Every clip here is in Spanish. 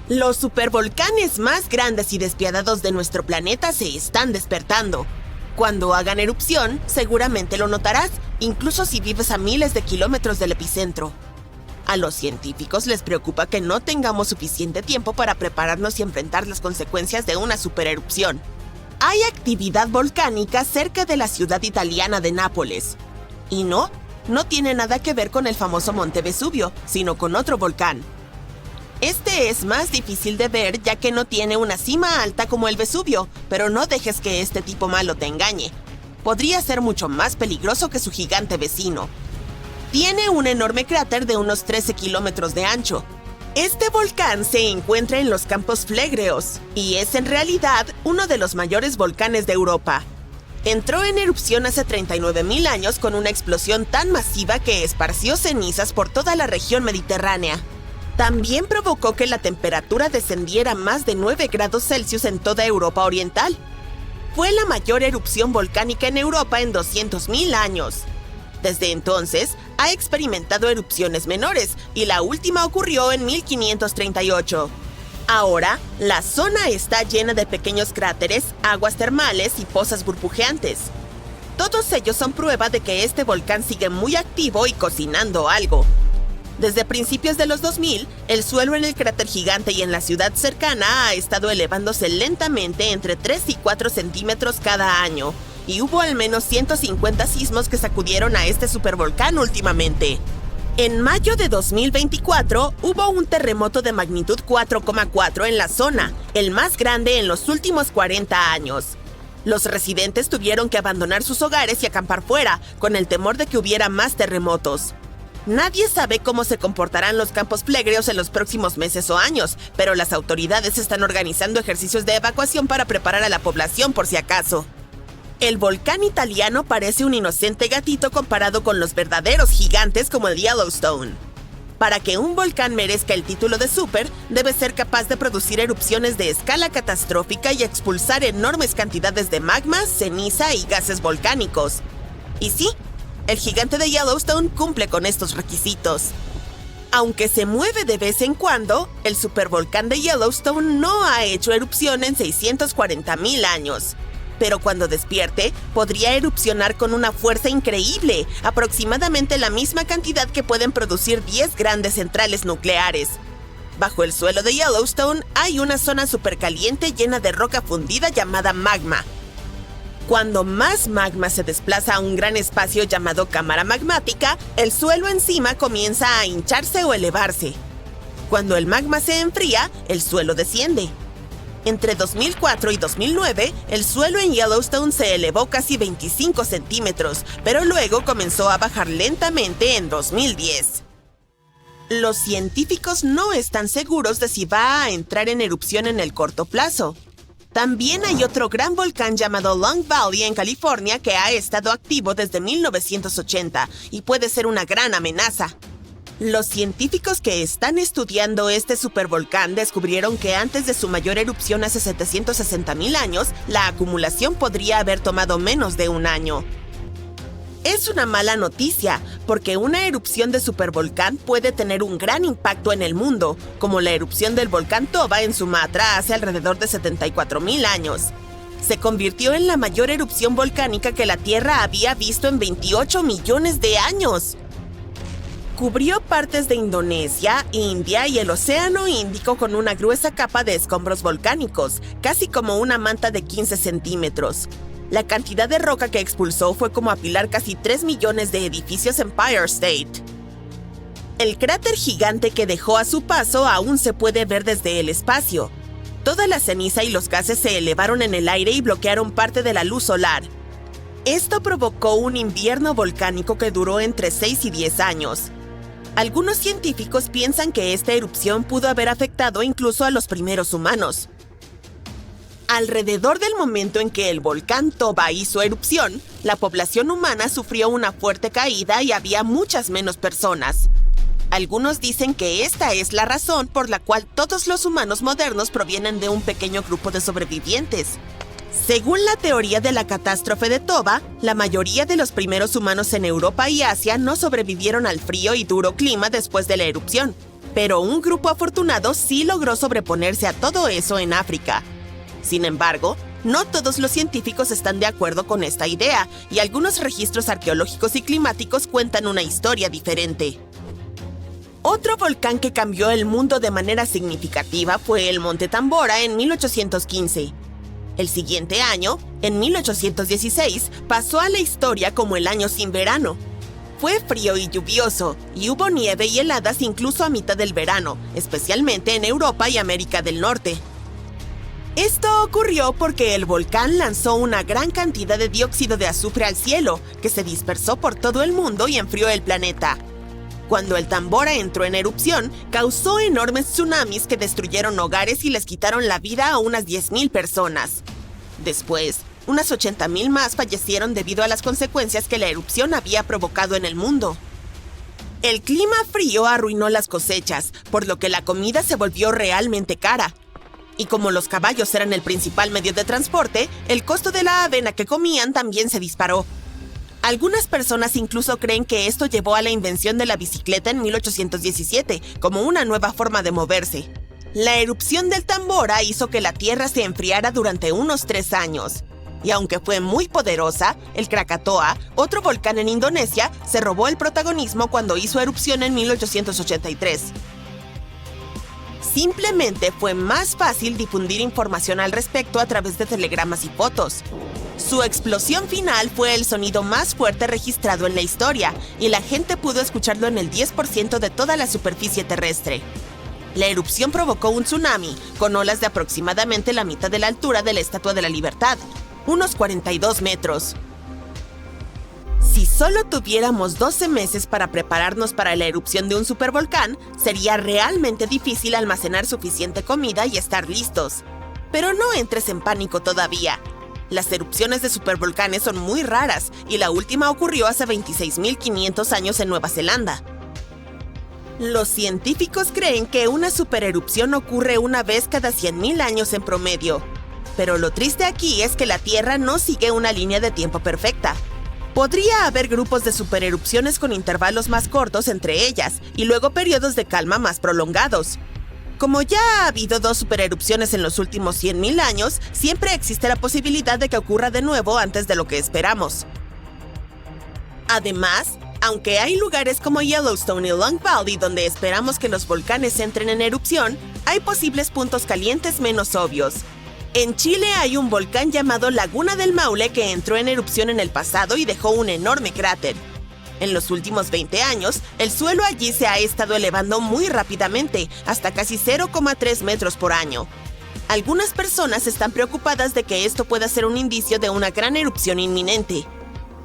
Los supervolcanes más grandes y despiadados de nuestro planeta se están despertando. Cuando hagan erupción, seguramente lo notarás, incluso si vives a miles de kilómetros del epicentro. A los científicos les preocupa que no tengamos suficiente tiempo para prepararnos y enfrentar las consecuencias de una supererupción. Hay actividad volcánica cerca de la ciudad italiana de Nápoles. Y no tiene nada que ver con el famoso Monte Vesubio, sino con otro volcán. Este es más difícil de ver ya que no tiene una cima alta como el Vesubio, pero no dejes que este tipo malo te engañe. Podría ser mucho más peligroso que su gigante vecino. Tiene un enorme cráter de unos 13 kilómetros de ancho. Este volcán se encuentra en los Campos Flegreos y es en realidad uno de los mayores volcanes de Europa. Entró en erupción hace 39.000 años con una explosión tan masiva que esparció cenizas por toda la región mediterránea. También provocó que la temperatura descendiera más de 9 grados Celsius en toda Europa Oriental. Fue la mayor erupción volcánica en Europa en 200.000 años. Desde entonces, ha experimentado erupciones menores y la última ocurrió en 1538. Ahora, la zona está llena de pequeños cráteres, aguas termales y pozas burbujeantes. Todos ellos son prueba de que este volcán sigue muy activo y cocinando algo. Desde principios de los 2000, el suelo en el cráter gigante y en la ciudad cercana ha estado elevándose lentamente entre 3 y 4 centímetros cada año, y hubo al menos 150 sismos que sacudieron a este supervolcán últimamente. En mayo de 2024, hubo un terremoto de magnitud 4,4 en la zona, el más grande en los últimos 40 años. Los residentes tuvieron que abandonar sus hogares y acampar fuera, con el temor de que hubiera más terremotos. Nadie sabe cómo se comportarán los campos flegreos en los próximos meses o años, pero las autoridades están organizando ejercicios de evacuación para preparar a la población por si acaso. El volcán italiano parece un inocente gatito comparado con los verdaderos gigantes como el Yellowstone. Para que un volcán merezca el título de super, debe ser capaz de producir erupciones de escala catastrófica y expulsar enormes cantidades de magma, ceniza y gases volcánicos. Y sí, el gigante de Yellowstone cumple con estos requisitos. Aunque se mueve de vez en cuando, el supervolcán de Yellowstone no ha hecho erupción en 640.000 años. Pero cuando despierte, podría erupcionar con una fuerza increíble, aproximadamente la misma cantidad que pueden producir 10 grandes centrales nucleares. Bajo el suelo de Yellowstone hay una zona supercaliente llena de roca fundida llamada magma. Cuando más magma se desplaza a un gran espacio llamado cámara magmática, el suelo encima comienza a hincharse o elevarse. Cuando el magma se enfría, el suelo desciende. Entre 2004 y 2009, el suelo en Yellowstone se elevó casi 25 centímetros, pero luego comenzó a bajar lentamente en 2010. Los científicos no están seguros de si va a entrar en erupción en el corto plazo. También hay otro gran volcán llamado Long Valley en California que ha estado activo desde 1980 y puede ser una gran amenaza. Los científicos que están estudiando este supervolcán descubrieron que antes de su mayor erupción hace 760.000 años, la acumulación podría haber tomado menos de un año. Es una mala noticia, porque una erupción de supervolcán puede tener un gran impacto en el mundo, como la erupción del volcán Toba en Sumatra hace alrededor de 74.000 años. Se convirtió en la mayor erupción volcánica que la Tierra había visto en 28 millones de años. Cubrió partes de Indonesia, India y el Océano Índico con una gruesa capa de escombros volcánicos, casi como una manta de 15 centímetros. La cantidad de roca que expulsó fue como apilar casi 3 millones de edificios en Empire State. El cráter gigante que dejó a su paso aún se puede ver desde el espacio. Toda la ceniza y los gases se elevaron en el aire y bloquearon parte de la luz solar. Esto provocó un invierno volcánico que duró entre 6 y 10 años. Algunos científicos piensan que esta erupción pudo haber afectado incluso a los primeros humanos. Alrededor del momento en que el volcán Toba hizo erupción, la población humana sufrió una fuerte caída y había muchas menos personas. Algunos dicen que esta es la razón por la cual todos los humanos modernos provienen de un pequeño grupo de sobrevivientes. Según la teoría de la catástrofe de Toba, la mayoría de los primeros humanos en Europa y Asia no sobrevivieron al frío y duro clima después de la erupción, Pero un grupo afortunado sí logró sobreponerse a todo eso en África. Sin embargo, no todos los científicos están de acuerdo con esta idea, y algunos registros arqueológicos y climáticos cuentan una historia diferente. Otro volcán que cambió el mundo de manera significativa fue el Monte Tambora en 1815. El siguiente año, en 1816, pasó a la historia como el año sin verano. Fue frío y lluvioso, y hubo nieve y heladas incluso a mitad del verano, especialmente en Europa y América del Norte. Esto ocurrió porque el volcán lanzó una gran cantidad de dióxido de azufre al cielo, que se dispersó por todo el mundo y enfrió el planeta. Cuando el Tambora entró en erupción, causó enormes tsunamis que destruyeron hogares y les quitaron la vida a unas 10,000 personas. Después, unas 80,000 más fallecieron debido a las consecuencias que la erupción había provocado en el mundo. El clima frío arruinó las cosechas, por lo que la comida se volvió realmente cara. Y como los caballos eran el principal medio de transporte, el costo de la avena que comían también se disparó. Algunas personas incluso creen que esto llevó a la invención de la bicicleta en 1817, como una nueva forma de moverse. La erupción del Tambora hizo que la Tierra se enfriara durante unos 3 años. Y aunque fue muy poderosa, el Krakatoa, otro volcán en Indonesia, se robó el protagonismo cuando hizo erupción en 1883. Simplemente fue más fácil difundir información al respecto a través de telegramas y fotos. Su explosión final fue el sonido más fuerte registrado en la historia, y la gente pudo escucharlo en el 10% de toda la superficie terrestre. La erupción provocó un tsunami, con olas de aproximadamente la mitad de la altura de la Estatua de la Libertad, unos 42 metros. Si solo tuviéramos 12 meses para prepararnos para la erupción de un supervolcán, sería realmente difícil almacenar suficiente comida y estar listos. Pero no entres en pánico todavía. Las erupciones de supervolcanes son muy raras, y la última ocurrió hace 26,500 años en Nueva Zelanda. Los científicos creen que una supererupción ocurre una vez cada 100,000 años en promedio. Pero lo triste aquí es que la Tierra no sigue una línea de tiempo perfecta. Podría haber grupos de supererupciones con intervalos más cortos entre ellas, y luego periodos de calma más prolongados. Como ya ha habido 2 supererupciones en los últimos 100,000 años, siempre existe la posibilidad de que ocurra de nuevo antes de lo que esperamos. Además, aunque hay lugares como Yellowstone y Long Valley donde esperamos que los volcanes entren en erupción, hay posibles puntos calientes menos obvios. En Chile hay un volcán llamado Laguna del Maule que entró en erupción en el pasado y dejó un enorme cráter. En los últimos 20 años, el suelo allí se ha estado elevando muy rápidamente, hasta casi 0,3 metros por año. Algunas personas están preocupadas de que esto pueda ser un indicio de una gran erupción inminente.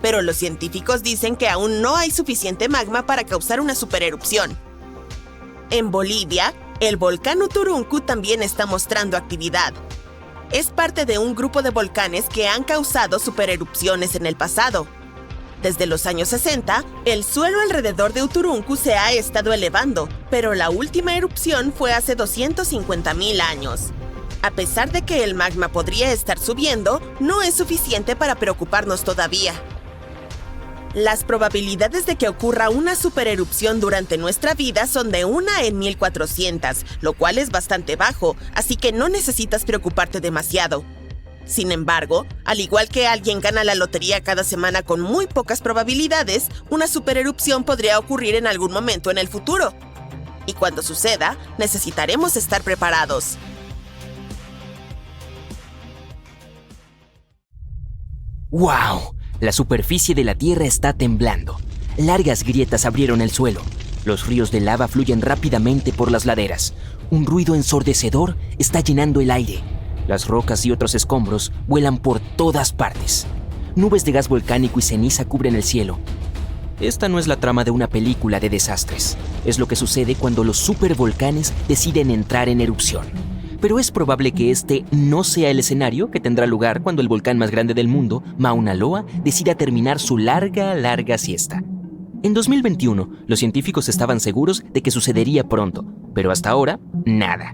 Pero los científicos dicen que aún no hay suficiente magma para causar una supererupción. En Bolivia, el volcán Uturuncu también está mostrando actividad. Es parte de un grupo de volcanes que han causado supererupciones en el pasado. Desde los años 60, el suelo alrededor de Uturuncu se ha estado elevando, pero la última erupción fue hace 250,000 años. A pesar de que el magma podría estar subiendo, no es suficiente para preocuparnos todavía. Las probabilidades de que ocurra una supererupción durante nuestra vida son de 1 en 1400, lo cual es bastante bajo, así que no necesitas preocuparte demasiado. Sin embargo, al igual que alguien gana la lotería cada semana con muy pocas probabilidades, una supererupción podría ocurrir en algún momento en el futuro. Y cuando suceda, necesitaremos estar preparados. ¡Wow! La superficie de la Tierra está temblando. Largas grietas abrieron el suelo. Los ríos de lava fluyen rápidamente por las laderas. Un ruido ensordecedor está llenando el aire. Las rocas y otros escombros vuelan por todas partes. Nubes de gas volcánico y ceniza cubren el cielo. Esta no es la trama de una película de desastres. Es lo que sucede cuando los supervolcanes deciden entrar en erupción. Pero es probable que este no sea el escenario que tendrá lugar cuando el volcán más grande del mundo, Mauna Loa, decida terminar su larga siesta. En 2021, los científicos estaban seguros de que sucedería pronto, pero hasta ahora, nada.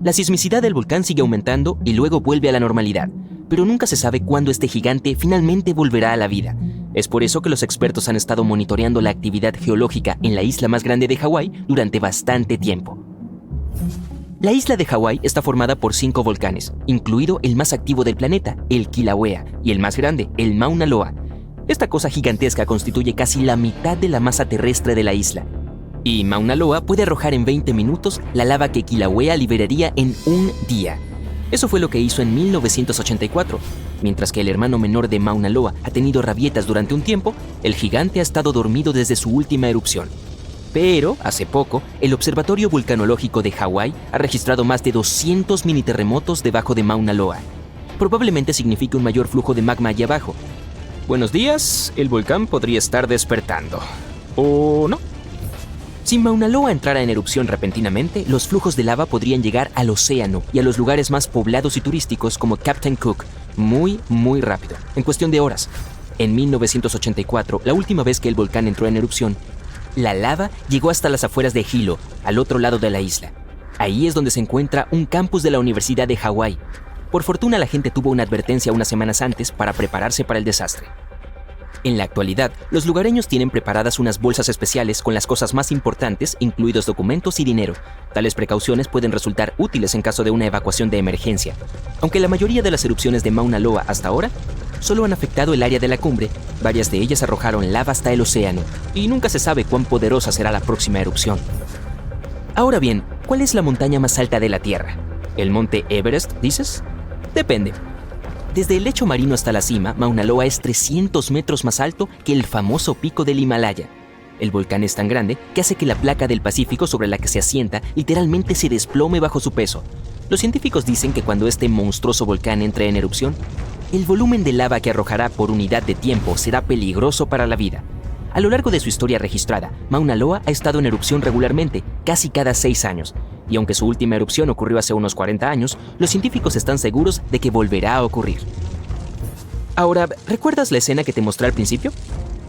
La sismicidad del volcán sigue aumentando y luego vuelve a la normalidad, pero nunca se sabe cuándo este gigante finalmente volverá a la vida. Es por eso que los expertos han estado monitoreando la actividad geológica en la isla más grande de Hawái durante bastante tiempo. La isla de Hawái está formada por 5 volcanes, incluido el más activo del planeta, el Kilauea, y el más grande, el Mauna Loa. Esta cosa gigantesca constituye casi la mitad de la masa terrestre de la isla. Y Mauna Loa puede arrojar en 20 minutos la lava que Kilauea liberaría en un día. Eso fue lo que hizo en 1984. Mientras que el hermano menor de Mauna Loa ha tenido rabietas durante un tiempo, el gigante ha estado dormido desde su última erupción. Pero, hace poco, el Observatorio Vulcanológico de Hawái ha registrado más de 200 mini terremotos debajo de Mauna Loa. Probablemente signifique un mayor flujo de magma allá abajo. Buenos días, el volcán podría estar despertando. ¿O no? Si Mauna Loa entrara en erupción repentinamente, los flujos de lava podrían llegar al océano y a los lugares más poblados y turísticos como Captain Cook muy rápido, en cuestión de horas. En 1984, la última vez que el volcán entró en erupción, la lava llegó hasta las afueras de Hilo, al otro lado de la isla. Ahí es donde se encuentra un campus de la Universidad de Hawái. Por fortuna, la gente tuvo una advertencia unas semanas antes para prepararse para el desastre. En la actualidad, los lugareños tienen preparadas unas bolsas especiales con las cosas más importantes, incluidos documentos y dinero. Tales precauciones pueden resultar útiles en caso de una evacuación de emergencia. Aunque la mayoría de las erupciones de Mauna Loa hasta ahora solo han afectado el área de la cumbre, varias de ellas arrojaron lava hasta el océano, y nunca se sabe cuán poderosa será la próxima erupción. Ahora bien, ¿cuál es la montaña más alta de la Tierra? ¿El monte Everest, dices? Depende. Desde el lecho marino hasta la cima, Mauna Loa es 300 metros más alto que el famoso pico del Himalaya. El volcán es tan grande que hace que la placa del Pacífico sobre la que se asienta literalmente se desplome bajo su peso. Los científicos dicen que cuando este monstruoso volcán entre en erupción, el volumen de lava que arrojará por unidad de tiempo será peligroso para la vida. A lo largo de su historia registrada, Mauna Loa ha estado en erupción regularmente, casi cada 6 años. Y aunque su última erupción ocurrió hace unos 40 años, los científicos están seguros de que volverá a ocurrir. Ahora, ¿recuerdas la escena que te mostré al principio?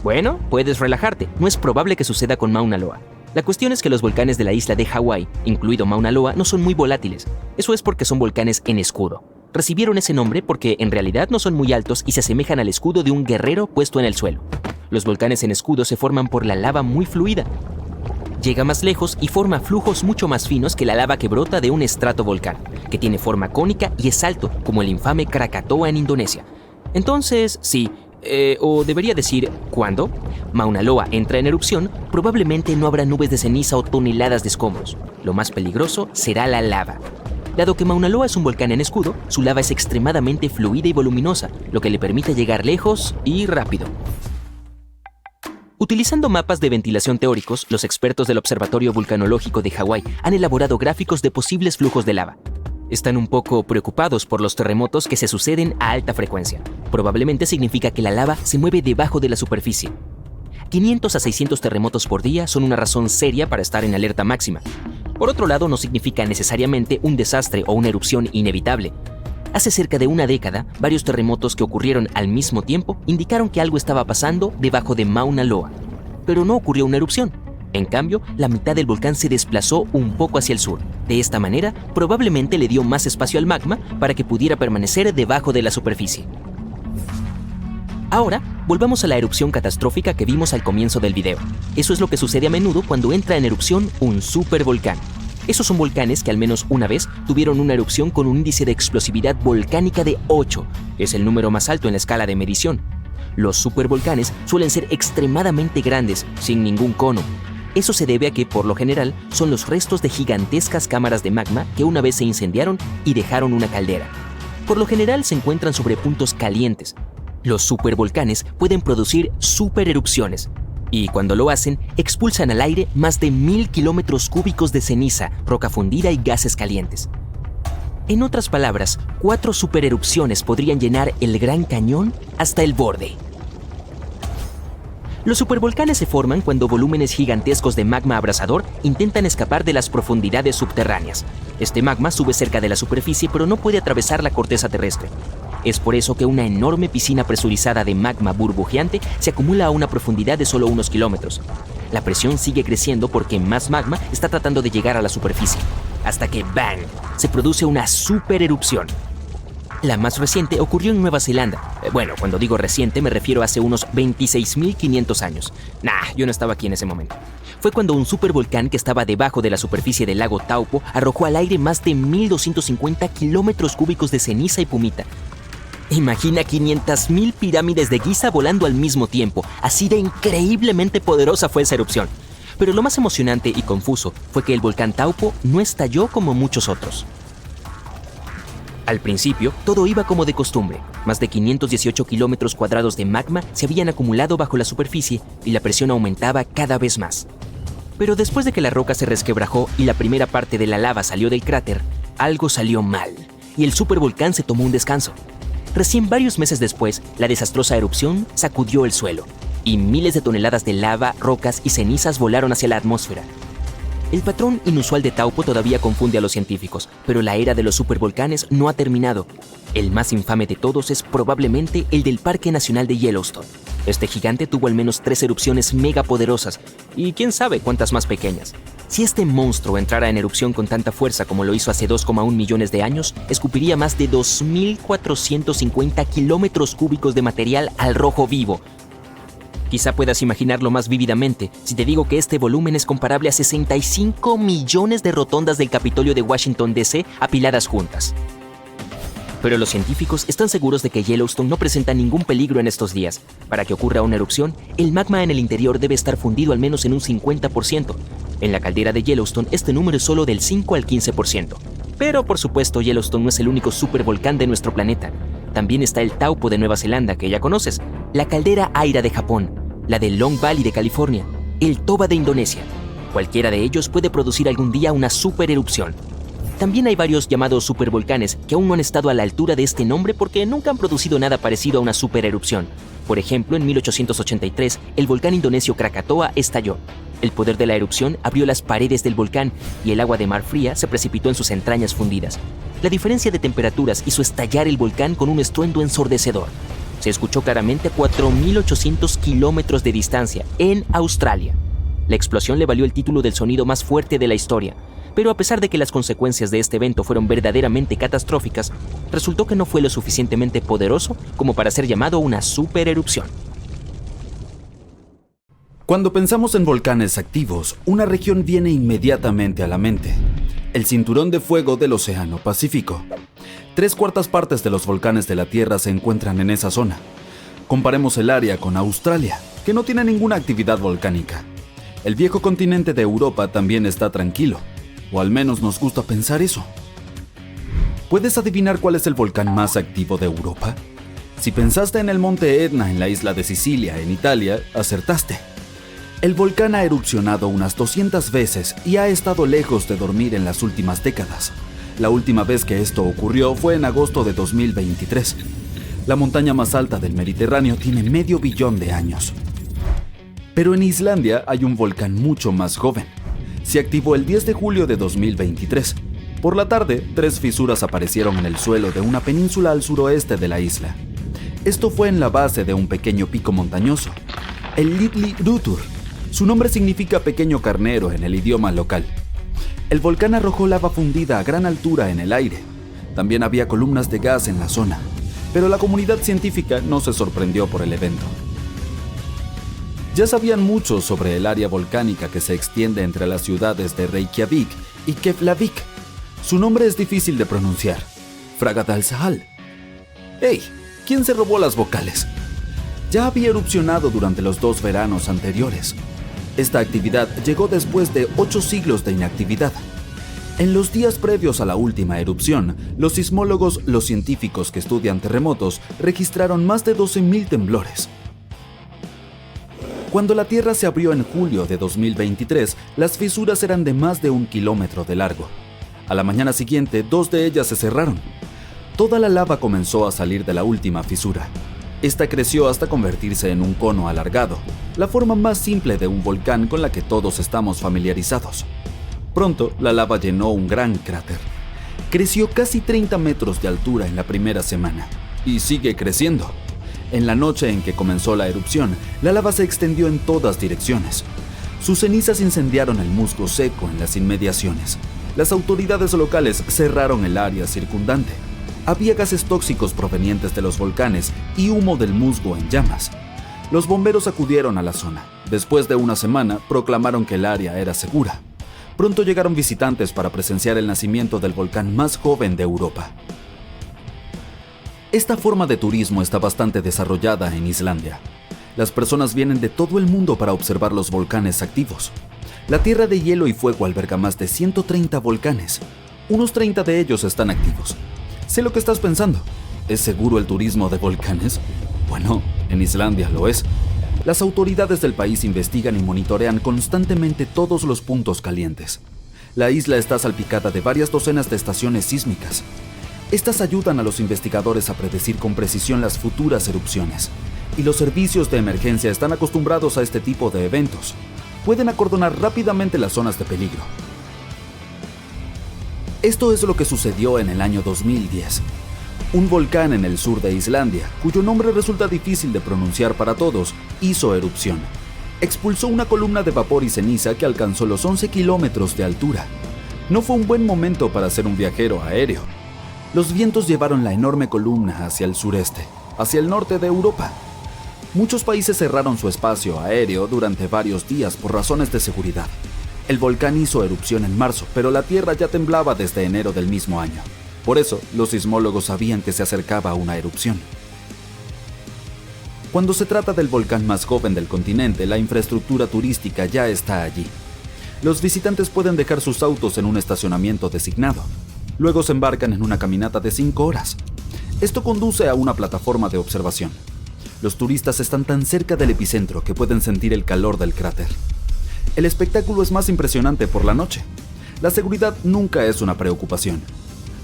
Bueno, puedes relajarte, no es probable que suceda con Mauna Loa. La cuestión es que los volcanes de la isla de Hawái, incluido Mauna Loa, no son muy volátiles. Eso es porque son volcanes en escudo. Recibieron ese nombre porque en realidad no son muy altos y se asemejan al escudo de un guerrero puesto en el suelo. Los volcanes en escudo se forman por la lava muy fluida. Llega más lejos y forma flujos mucho más finos que la lava que brota de un estratovolcán, que tiene forma cónica y es alto, como el infame Krakatoa en Indonesia. Entonces, sí, o debería decir, cuando Mauna Loa entra en erupción, probablemente no habrá nubes de ceniza o toneladas de escombros. Lo más peligroso será la lava. Dado que Mauna Loa es un volcán en escudo, su lava es extremadamente fluida y voluminosa, lo que le permite llegar lejos y rápido. Utilizando mapas de ventilación teóricos, los expertos del Observatorio Vulcanológico de Hawái han elaborado gráficos de posibles flujos de lava. Están un poco preocupados por los terremotos que se suceden a alta frecuencia. Probablemente significa que la lava se mueve debajo de la superficie. 500 a 600 terremotos por día son una razón seria para estar en alerta máxima. Por otro lado, no significa necesariamente un desastre o una erupción inevitable. Hace cerca de una década, varios terremotos que ocurrieron al mismo tiempo indicaron que algo estaba pasando debajo de Mauna Loa. Pero no ocurrió una erupción. En cambio, la mitad del volcán se desplazó un poco hacia el sur. De esta manera, probablemente le dio más espacio al magma para que pudiera permanecer debajo de la superficie. Ahora, volvamos a la erupción catastrófica que vimos al comienzo del video. Eso es lo que sucede a menudo cuando entra en erupción un supervolcán. Esos son volcanes que al menos una vez tuvieron una erupción con un índice de explosividad volcánica de 8. Es el número más alto en la escala de medición. Los supervolcanes suelen ser extremadamente grandes, sin ningún cono. Eso se debe a que, por lo general, son los restos de gigantescas cámaras de magma que una vez se incendiaron y dejaron una caldera. Por lo general se encuentran sobre puntos calientes. Los supervolcanes pueden producir supererupciones. Y cuando lo hacen, expulsan al aire más de 1000 kilómetros cúbicos de ceniza, roca fundida y gases calientes. En otras palabras, 4 supererupciones podrían llenar el Gran Cañón hasta el borde. Los supervolcanes se forman cuando volúmenes gigantescos de magma abrasador intentan escapar de las profundidades subterráneas. Este magma sube cerca de la superficie, pero no puede atravesar la corteza terrestre. Es por eso que una enorme piscina presurizada de magma burbujeante se acumula a una profundidad de solo unos kilómetros. La presión sigue creciendo porque más magma está tratando de llegar a la superficie, hasta que ¡bang!, se produce una supererupción. La más reciente ocurrió en Nueva Zelanda. Bueno, cuando digo reciente me refiero a hace unos 26.500 años. Yo no estaba aquí en ese momento. Fue cuando un supervolcán que estaba debajo de la superficie del lago Taupo arrojó al aire más de 1.250 kilómetros cúbicos de ceniza y pumita. Imagina 500.000 pirámides de Giza volando al mismo tiempo. Así de increíblemente poderosa fue esa erupción. Pero lo más emocionante y confuso fue que el volcán Taupo no estalló como muchos otros. Al principio, todo iba como de costumbre. Más de 518 kilómetros cuadrados de magma se habían acumulado bajo la superficie y la presión aumentaba cada vez más. Pero después de que la roca se resquebrajó y la primera parte de la lava salió del cráter, algo salió mal y el supervolcán se tomó un descanso. Recién varios meses después, la desastrosa erupción sacudió el suelo y miles de toneladas de lava, rocas y cenizas volaron hacia la atmósfera. El patrón inusual de Taupo todavía confunde a los científicos, pero la era de los supervolcanes no ha terminado. El más infame de todos es probablemente el del Parque Nacional de Yellowstone. Este gigante tuvo al menos 3 erupciones megapoderosas, y quién sabe cuántas más pequeñas. Si este monstruo entrara en erupción con tanta fuerza como lo hizo hace 2,1 millones de años, escupiría más de 2.450 kilómetros cúbicos de material al rojo vivo. Quizá puedas imaginarlo más vívidamente si te digo que este volumen es comparable a 65 millones de rotondas del Capitolio de Washington, D.C. apiladas juntas. Pero los científicos están seguros de que Yellowstone no presenta ningún peligro en estos días. Para que ocurra una erupción, el magma en el interior debe estar fundido al menos en un 50%. En la caldera de Yellowstone, este número es solo del 5 al 15%. Pero, por supuesto, Yellowstone no es el único supervolcán de nuestro planeta. También está el Taupo de Nueva Zelanda, que ya conoces, la caldera Aira de Japón, la de Long Valley de California, el Toba de Indonesia. Cualquiera de ellos puede producir algún día una supererupción. También hay varios llamados supervolcanes que aún no han estado a la altura de este nombre porque nunca han producido nada parecido a una supererupción. Por ejemplo, en 1883, el volcán indonesio Krakatoa estalló. El poder de la erupción abrió las paredes del volcán y el agua de mar fría se precipitó en sus entrañas fundidas. La diferencia de temperaturas hizo estallar el volcán con un estruendo ensordecedor. Se escuchó claramente a 4.800 kilómetros de distancia, en Australia. La explosión le valió el título del sonido más fuerte de la historia, pero a pesar de que las consecuencias de este evento fueron verdaderamente catastróficas, resultó que no fue lo suficientemente poderoso como para ser llamado una supererupción. Cuando pensamos en volcanes activos, una región viene inmediatamente a la mente: el cinturón de fuego del Océano Pacífico. 3/4 partes de los volcanes de la Tierra se encuentran en esa zona. Comparemos el área con Australia, que no tiene ninguna actividad volcánica. El viejo continente de Europa también está tranquilo, o al menos nos gusta pensar eso. ¿Puedes adivinar cuál es el volcán más activo de Europa? Si pensaste en el monte Etna en la isla de Sicilia, en Italia, acertaste. El volcán ha erupcionado unas 200 veces y ha estado lejos de dormir en las últimas décadas. La última vez que esto ocurrió fue en agosto de 2023. La montaña más alta del Mediterráneo tiene 500 millones de años. Pero en Islandia hay un volcán mucho más joven. Se activó el 10 de julio de 2023. Por la tarde, 3 fisuras aparecieron en el suelo de una península al suroeste de la isla. Esto fue en la base de un pequeño pico montañoso, el Litli-Rutur. Su nombre significa pequeño carnero en el idioma local. El volcán arrojó lava fundida a gran altura en el aire. También había columnas de gas en la zona, pero la comunidad científica no se sorprendió por el evento. Ya sabían mucho sobre el área volcánica que se extiende entre las ciudades de Reykjavik y Keflavik. Su nombre es difícil de pronunciar: Fagradalsfjall. ¡Hey! ¿Quién se robó las vocales? Ya había erupcionado durante los 2 veranos anteriores. Esta actividad llegó después de 8 siglos de inactividad. En los días previos a la última erupción, los sismólogos, los científicos que estudian terremotos, registraron más de 12.000 temblores. Cuando la Tierra se abrió en julio de 2023, las fisuras eran de más de 1 kilómetro de largo. A la mañana siguiente, 2 de ellas se cerraron. Toda la lava comenzó a salir de la última fisura. Esta creció hasta convertirse en un cono alargado, la forma más simple de un volcán con la que todos estamos familiarizados. Pronto, la lava llenó un gran cráter. Creció casi 30 metros de altura en la primera semana, y sigue creciendo. En la noche en que comenzó la erupción, la lava se extendió en todas direcciones. Sus cenizas incendiaron el musgo seco en las inmediaciones. Las autoridades locales cerraron el área circundante. Había gases tóxicos provenientes de los volcanes y humo del musgo en llamas. Los bomberos acudieron a la zona. Después de una semana, proclamaron que el área era segura. Pronto llegaron visitantes para presenciar el nacimiento del volcán más joven de Europa. Esta forma de turismo está bastante desarrollada en Islandia. Las personas vienen de todo el mundo para observar los volcanes activos. La Tierra de Hielo y Fuego alberga más de 130 volcanes. Unos 30 de ellos están activos. Sé lo que estás pensando. ¿Es seguro el turismo de volcanes? Bueno, en Islandia lo es. Las autoridades del país investigan y monitorean constantemente todos los puntos calientes. La isla está salpicada de varias docenas de estaciones sísmicas. Estas ayudan a los investigadores a predecir con precisión las futuras erupciones. Y los servicios de emergencia están acostumbrados a este tipo de eventos. Pueden acordonar rápidamente las zonas de peligro. Esto es lo que sucedió en el año 2010. Un volcán en el sur de Islandia, cuyo nombre resulta difícil de pronunciar para todos, hizo erupción. Expulsó una columna de vapor y ceniza que alcanzó los 11 kilómetros de altura. No fue un buen momento para ser un viajero aéreo. Los vientos llevaron la enorme columna hacia el sureste, hacia el norte de Europa. Muchos países cerraron su espacio aéreo durante varios días por razones de seguridad. El volcán hizo erupción en marzo, pero la Tierra ya temblaba desde enero del mismo año. Por eso, los sismólogos sabían que se acercaba una erupción. Cuando se trata del volcán más joven del continente, la infraestructura turística ya está allí. Los visitantes pueden dejar sus autos en un estacionamiento designado. Luego se embarcan en una caminata de 5 horas. Esto conduce a una plataforma de observación. Los turistas están tan cerca del epicentro que pueden sentir el calor del cráter. El espectáculo es más impresionante por la noche. La seguridad nunca es una preocupación.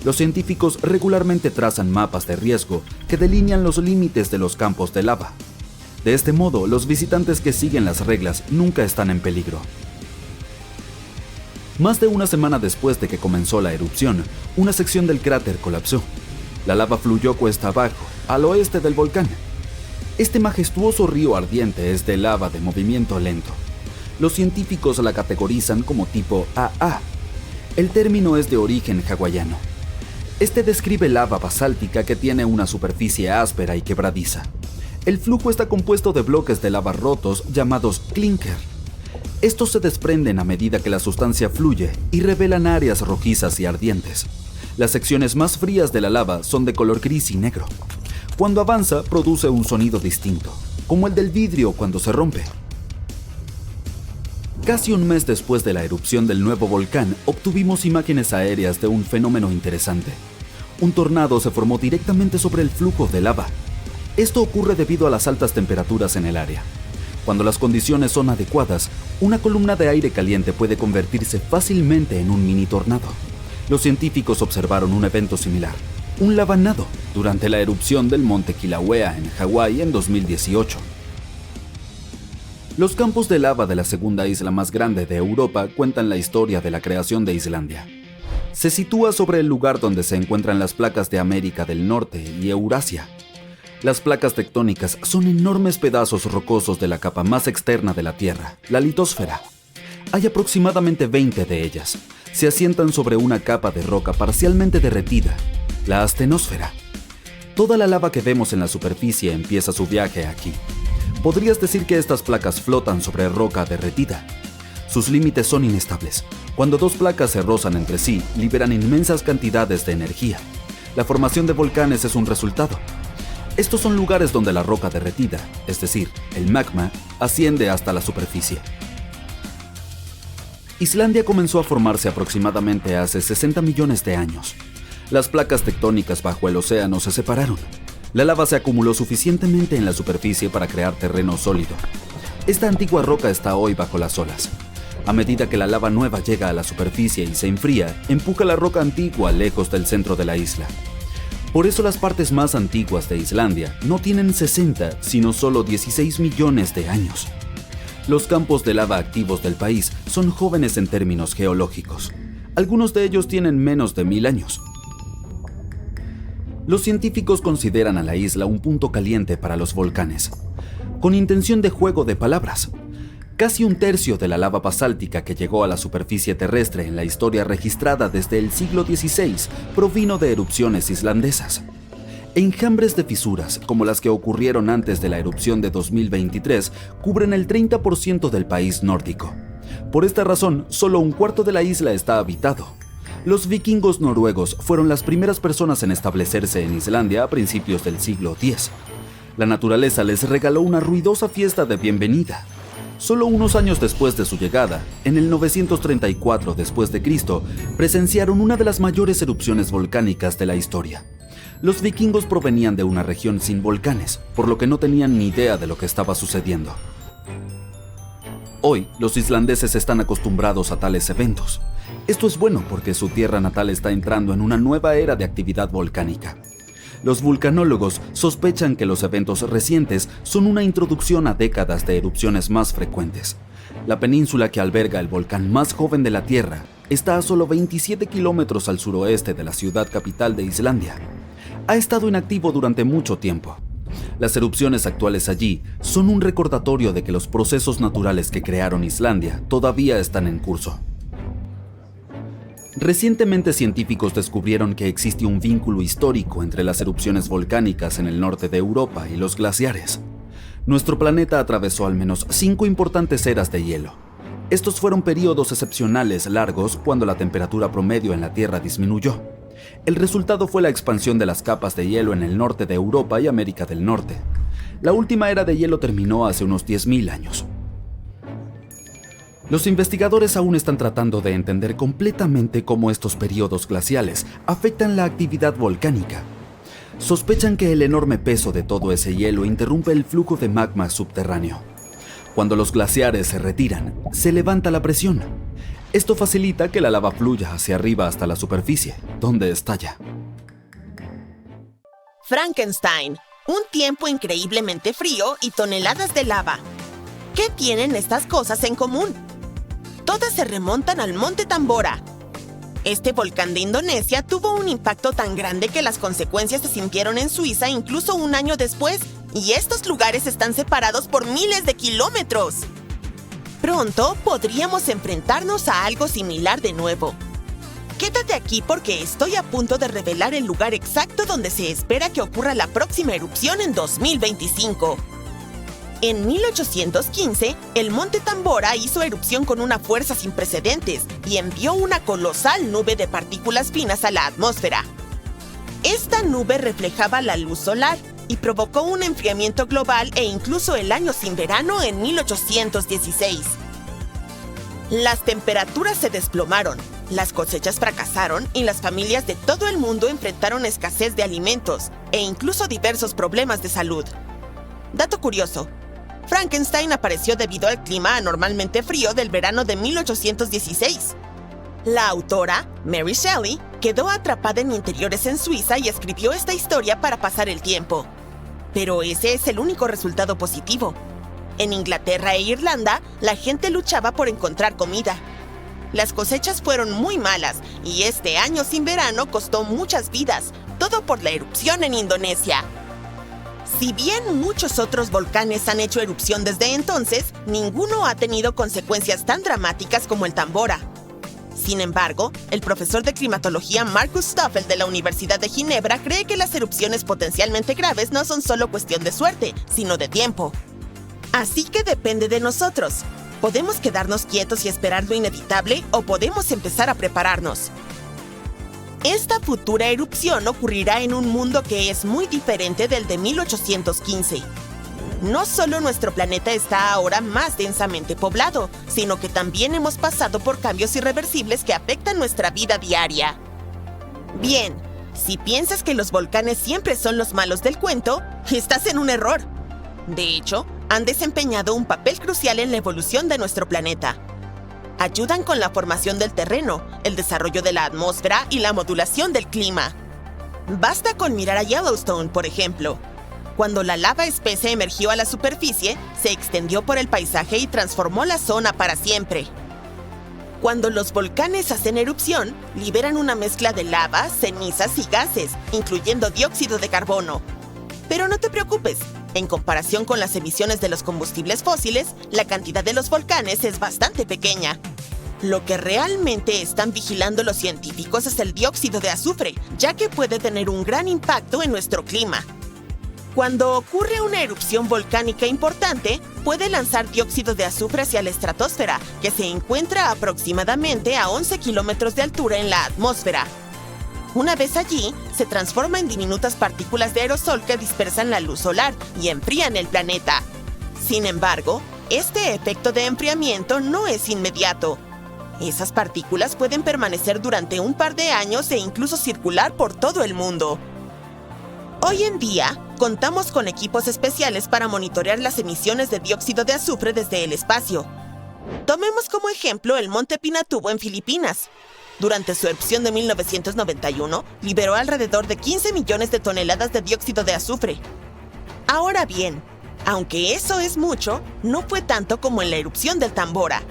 Los científicos regularmente trazan mapas de riesgo que delinean los límites de los campos de lava. De este modo, los visitantes que siguen las reglas nunca están en peligro. Más de una semana después de que comenzó la erupción, una sección del cráter colapsó. La lava fluyó cuesta abajo, al oeste del volcán. Este majestuoso río ardiente es de lava de movimiento lento. Los científicos la categorizan como tipo AA. El término es de origen hawaiano. Este describe lava basáltica que tiene una superficie áspera y quebradiza. El flujo está compuesto de bloques de lava rotos llamados clinker. Estos se desprenden a medida que la sustancia fluye y revelan áreas rojizas y ardientes. Las secciones más frías de la lava son de color gris y negro. Cuando avanza, produce un sonido distinto, como el del vidrio cuando se rompe. Casi un mes después de la erupción del nuevo volcán, obtuvimos imágenes aéreas de un fenómeno interesante. Un tornado se formó directamente sobre el flujo de lava. Esto ocurre debido a las altas temperaturas en el área. Cuando las condiciones son adecuadas, una columna de aire caliente puede convertirse fácilmente en un mini tornado. Los científicos observaron un evento similar, un lavanado, durante la erupción del monte Kilauea en Hawái en 2018. Los campos de lava de la segunda isla más grande de Europa cuentan la historia de la creación de Islandia. Se sitúa sobre el lugar donde se encuentran las placas de América del Norte y Eurasia. Las placas tectónicas son enormes pedazos rocosos de la capa más externa de la Tierra, la litosfera. Hay aproximadamente 20 de ellas. Se asientan sobre una capa de roca parcialmente derretida, la astenosfera. Toda la lava que vemos en la superficie empieza su viaje aquí. Podrías decir que estas placas flotan sobre roca derretida. Sus límites son inestables. Cuando dos placas se rozan entre sí, liberan inmensas cantidades de energía. La formación de volcanes es un resultado. Estos son lugares donde la roca derretida, es decir, el magma, asciende hasta la superficie. Islandia comenzó a formarse aproximadamente hace 60 millones de años. Las placas tectónicas bajo el océano se separaron. La lava se acumuló suficientemente en la superficie para crear terreno sólido. Esta antigua roca está hoy bajo las olas. A medida que la lava nueva llega a la superficie y se enfría, empuja la roca antigua lejos del centro de la isla. Por eso las partes más antiguas de Islandia no tienen 60, sino solo 16 millones de años. Los campos de lava activos del país son jóvenes en términos geológicos. Algunos de ellos tienen menos de 1000 años. Los científicos consideran a la isla un punto caliente para los volcanes, con intención de juego de palabras. Casi un tercio de la lava basáltica que llegó a la superficie terrestre en la historia registrada desde el siglo XVI provino de erupciones islandesas. Enjambres de fisuras, como las que ocurrieron antes de la erupción de 2023, cubren el 30% del país nórdico. Por esta razón, solo un cuarto de la isla está habitado. Los vikingos noruegos fueron las primeras personas en establecerse en Islandia a principios del siglo X. La naturaleza les regaló una ruidosa fiesta de bienvenida. Solo unos años después de su llegada, en el 934 d.C., presenciaron una de las mayores erupciones volcánicas de la historia. Los vikingos provenían de una región sin volcanes, por lo que no tenían ni idea de lo que estaba sucediendo. Hoy, los islandeses están acostumbrados a tales eventos. Esto es bueno porque su tierra natal está entrando en una nueva era de actividad volcánica. Los vulcanólogos sospechan que los eventos recientes son una introducción a décadas de erupciones más frecuentes. La península que alberga el volcán más joven de la Tierra está a solo 27 kilómetros al suroeste de la ciudad capital de Islandia. Ha estado inactivo durante mucho tiempo. Las erupciones actuales allí son un recordatorio de que los procesos naturales que crearon Islandia todavía están en curso. Recientemente científicos descubrieron que existe un vínculo histórico entre las erupciones volcánicas en el norte de Europa y los glaciares. Nuestro planeta atravesó al menos 5 importantes eras de hielo. Estos fueron periodos excepcionales largos cuando la temperatura promedio en la Tierra disminuyó. El resultado fue la expansión de las capas de hielo en el norte de Europa y América del Norte. La última era de hielo terminó hace unos 10.000 años. Los investigadores aún están tratando de entender completamente cómo estos periodos glaciales afectan la actividad volcánica. Sospechan que el enorme peso de todo ese hielo interrumpe el flujo de magma subterráneo. Cuando los glaciares se retiran, se levanta la presión. Esto facilita que la lava fluya hacia arriba hasta la superficie, donde estalla. Frankenstein, un tiempo increíblemente frío y toneladas de lava. ¿Qué tienen estas cosas en común? Todas se remontan al Monte Tambora. Este volcán de Indonesia tuvo un impacto tan grande que las consecuencias se sintieron en Suiza incluso un año después, y estos lugares están separados por miles de kilómetros. Pronto podríamos enfrentarnos a algo similar de nuevo. Quédate aquí porque estoy a punto de revelar el lugar exacto donde se espera que ocurra la próxima erupción en 2025. En 1815, el Monte Tambora hizo erupción con una fuerza sin precedentes y envió una colosal nube de partículas finas a la atmósfera. Esta nube reflejaba la luz solar y provocó un enfriamiento global e incluso el año sin verano en 1816. Las temperaturas se desplomaron, las cosechas fracasaron y las familias de todo el mundo enfrentaron escasez de alimentos e incluso diversos problemas de salud. Dato curioso: Frankenstein apareció debido al clima anormalmente frío del verano de 1816. La autora, Mary Shelley, quedó atrapada en interiores en Suiza y escribió esta historia para pasar el tiempo. Pero ese es el único resultado positivo. En Inglaterra e Irlanda, la gente luchaba por encontrar comida. Las cosechas fueron muy malas y este año sin verano costó muchas vidas, todo por la erupción en Indonesia. Si bien muchos otros volcanes han hecho erupción desde entonces, ninguno ha tenido consecuencias tan dramáticas como el Tambora. Sin embargo, el profesor de climatología Markus Stoffel de la Universidad de Ginebra cree que las erupciones potencialmente graves no son solo cuestión de suerte, sino de tiempo. Así que depende de nosotros. Podemos quedarnos quietos y esperar lo inevitable o podemos empezar a prepararnos. Esta futura erupción ocurrirá en un mundo que es muy diferente del de 1815. No solo nuestro planeta está ahora más densamente poblado, sino que también hemos pasado por cambios irreversibles que afectan nuestra vida diaria. Bien, si piensas que los volcanes siempre son los malos del cuento, estás en un error. De hecho, han desempeñado un papel crucial en la evolución de nuestro planeta. Ayudan con la formación del terreno, el desarrollo de la atmósfera y la modulación del clima. Basta con mirar a Yellowstone, por ejemplo. Cuando la lava espesa emergió a la superficie, se extendió por el paisaje y transformó la zona para siempre. Cuando los volcanes hacen erupción, liberan una mezcla de lava, cenizas y gases, incluyendo dióxido de carbono. Pero no te preocupes, En comparación con las emisiones de los combustibles fósiles, la cantidad de los volcanes es bastante pequeña. Lo que realmente están vigilando los científicos es el dióxido de azufre, ya que puede tener un gran impacto en nuestro clima. Cuando ocurre una erupción volcánica importante, puede lanzar dióxido de azufre hacia la estratosfera, que se encuentra aproximadamente a 11 kilómetros de altura en la atmósfera. Una vez allí, se transforma en diminutas partículas de aerosol que dispersan la luz solar y enfrían el planeta. Sin embargo, este efecto de enfriamiento no es inmediato. Esas partículas pueden permanecer durante un par de años e incluso circular por todo el mundo. Hoy en día, contamos con equipos especiales para monitorear las emisiones de dióxido de azufre desde el espacio. Tomemos como ejemplo el Monte Pinatubo en Filipinas. Durante su erupción de 1991, liberó alrededor de 15 millones de toneladas de dióxido de azufre. Ahora bien, aunque eso es mucho, no fue tanto como en la erupción del Tambora.